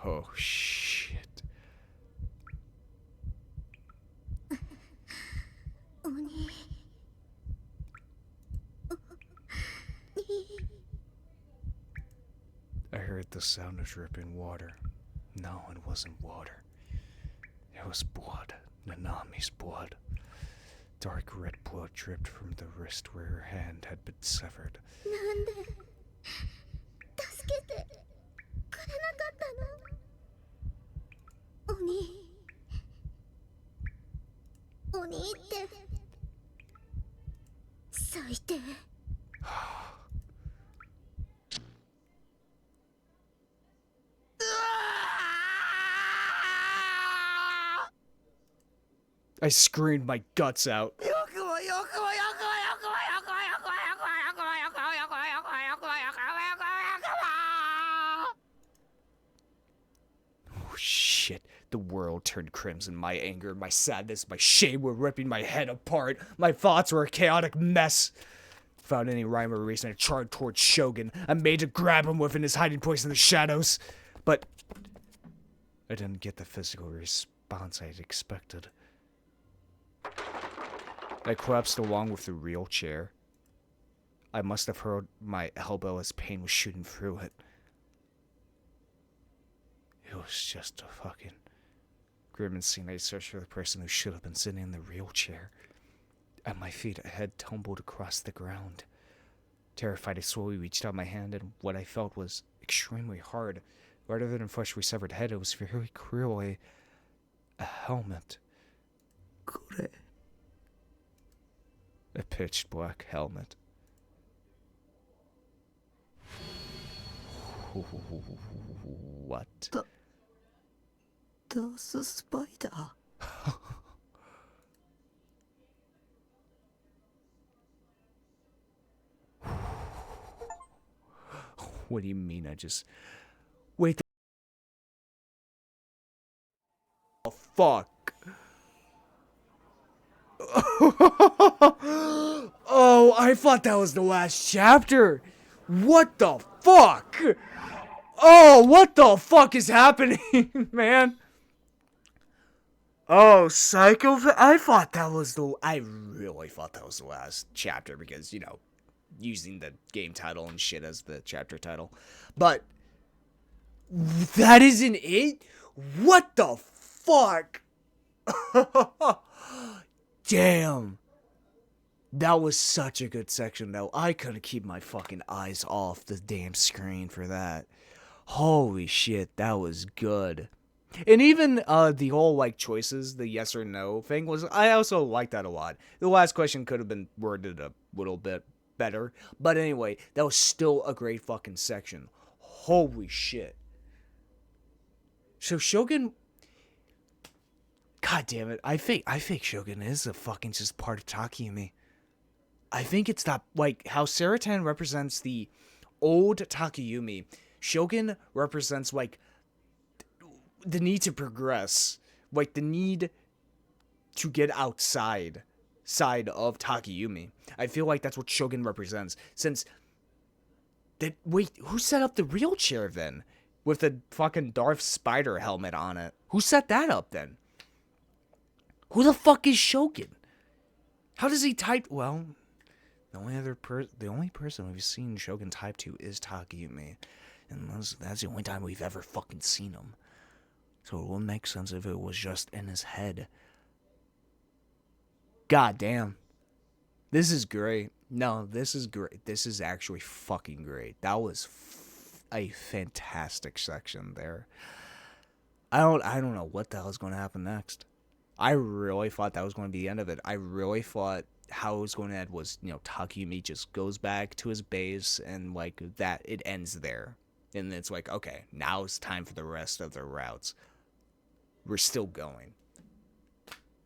Oh shit. 鬼。I heard the sound of dripping water. No, it wasn't water. It was blood. Nanami's blood. Dark red blood dripped from the wrist where her hand had been severed. なんで助けてくれなかったの？鬼って最低。I screamed my guts out. Oh shit. The world turned crimson. My anger, my sadness, my shame were ripping my head apart. My thoughts were a chaotic mess. Without any rhyme or reason, I charged towards Shogun. I made to grab him within his hiding place in the shadows. But I didn't get the physical response I had expected. I collapsed along with the real chair. I must have hurt my elbow as pain was shooting through it. It was just a fucking grimacing. I searched for the person who should have been sitting in the real chair. At my feet, a head tumbled across the ground. Terrified, I slowly reached out my hand, and what I felt was extremely hard. Rather than a freshly severed head, it was very clearly a helmet. これ A pitch black helmet. What? ダーススパイダー。What do you mean I just... Wait the fuck? Oh, I thought that was the last chapter. What the fuck? Oh, what the fuck is happening, man? Oh, Psycho... I thought that was the... I really thought that was the last chapter because, you know, using the game title and shit as the chapter title. But that isn't it? What the fuck? Damn. That was such a good section, though. I couldn't keep my fucking eyes off the damn screen for that. Holy shit, that was good. And even the whole, like, choices, the yes or no thing was, I also liked that a lot. The last question could have been worded a little bit better. But anyway, that was still a great fucking section. Holy shit. So Shogun... God damn it. I think Shogun is a fucking just part of Takumi. I think it's that, like, how Saratan represents the old Takayumi. Shogun represents, like, the need to progress. Like, the need to get outside of Takayumi. I feel like that's what Shogun represents. Since, wait, who set up the real chair then? With the fucking Darth Spider helmet on it. Who set that up then? Who the fuck is Shogun? How does he type? Well, the only person we've seen Shogun type to is Takayumi, and that's the only time we've ever fucking seen him. So it would make sense if it was just in his head. God damn, this is great. No, this is great. This is actually fucking great. That was a fantastic section there. I don't know what the hell is going to happen next. I really thought that was going to be the end of it. I really thought how it was going to end was, Takumi just goes back to his base and, like, that it ends there. And it's like, okay, now it's time for the rest of the routes. We're still going.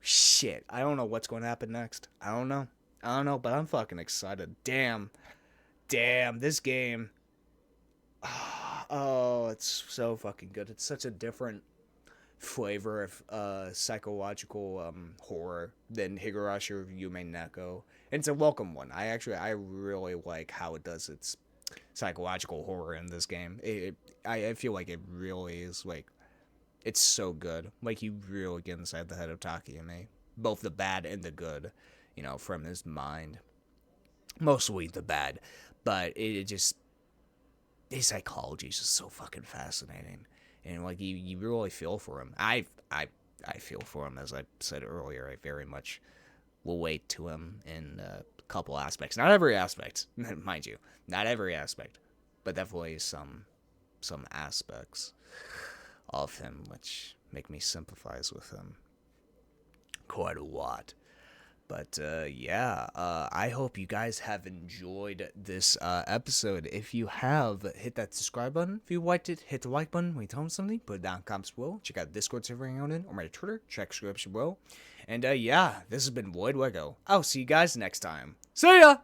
Shit, I don't know what's going to happen next. I don't know, but I'm fucking excited. Damn, this game. Oh, it's so fucking good. It's such a different flavor of psychological horror than Higurashi or Yume Neko. And it's a welcome one. I really like how it does its psychological horror in this game. I feel like it really is, like, it's so good. Like, you really get inside the head of Takayumi. Both the bad and the good, from his mind. Mostly the bad. But his psychology is just so fucking fascinating. And, like, you really feel for him. I feel for him, as I said earlier. I very much relate to him in a couple aspects. Not every aspect, mind you. Not every aspect. But definitely some aspects of him which make me sympathize with him quite a lot. But, I hope you guys have enjoyed this episode. If you have, hit that subscribe button. If you liked it, hit the like button. When you tell me something, put it down in the comments below. Check out the Discord server I'm in, or my Twitter. Check the description below. And, this has been Voidlego. I'll see you guys next time. See ya!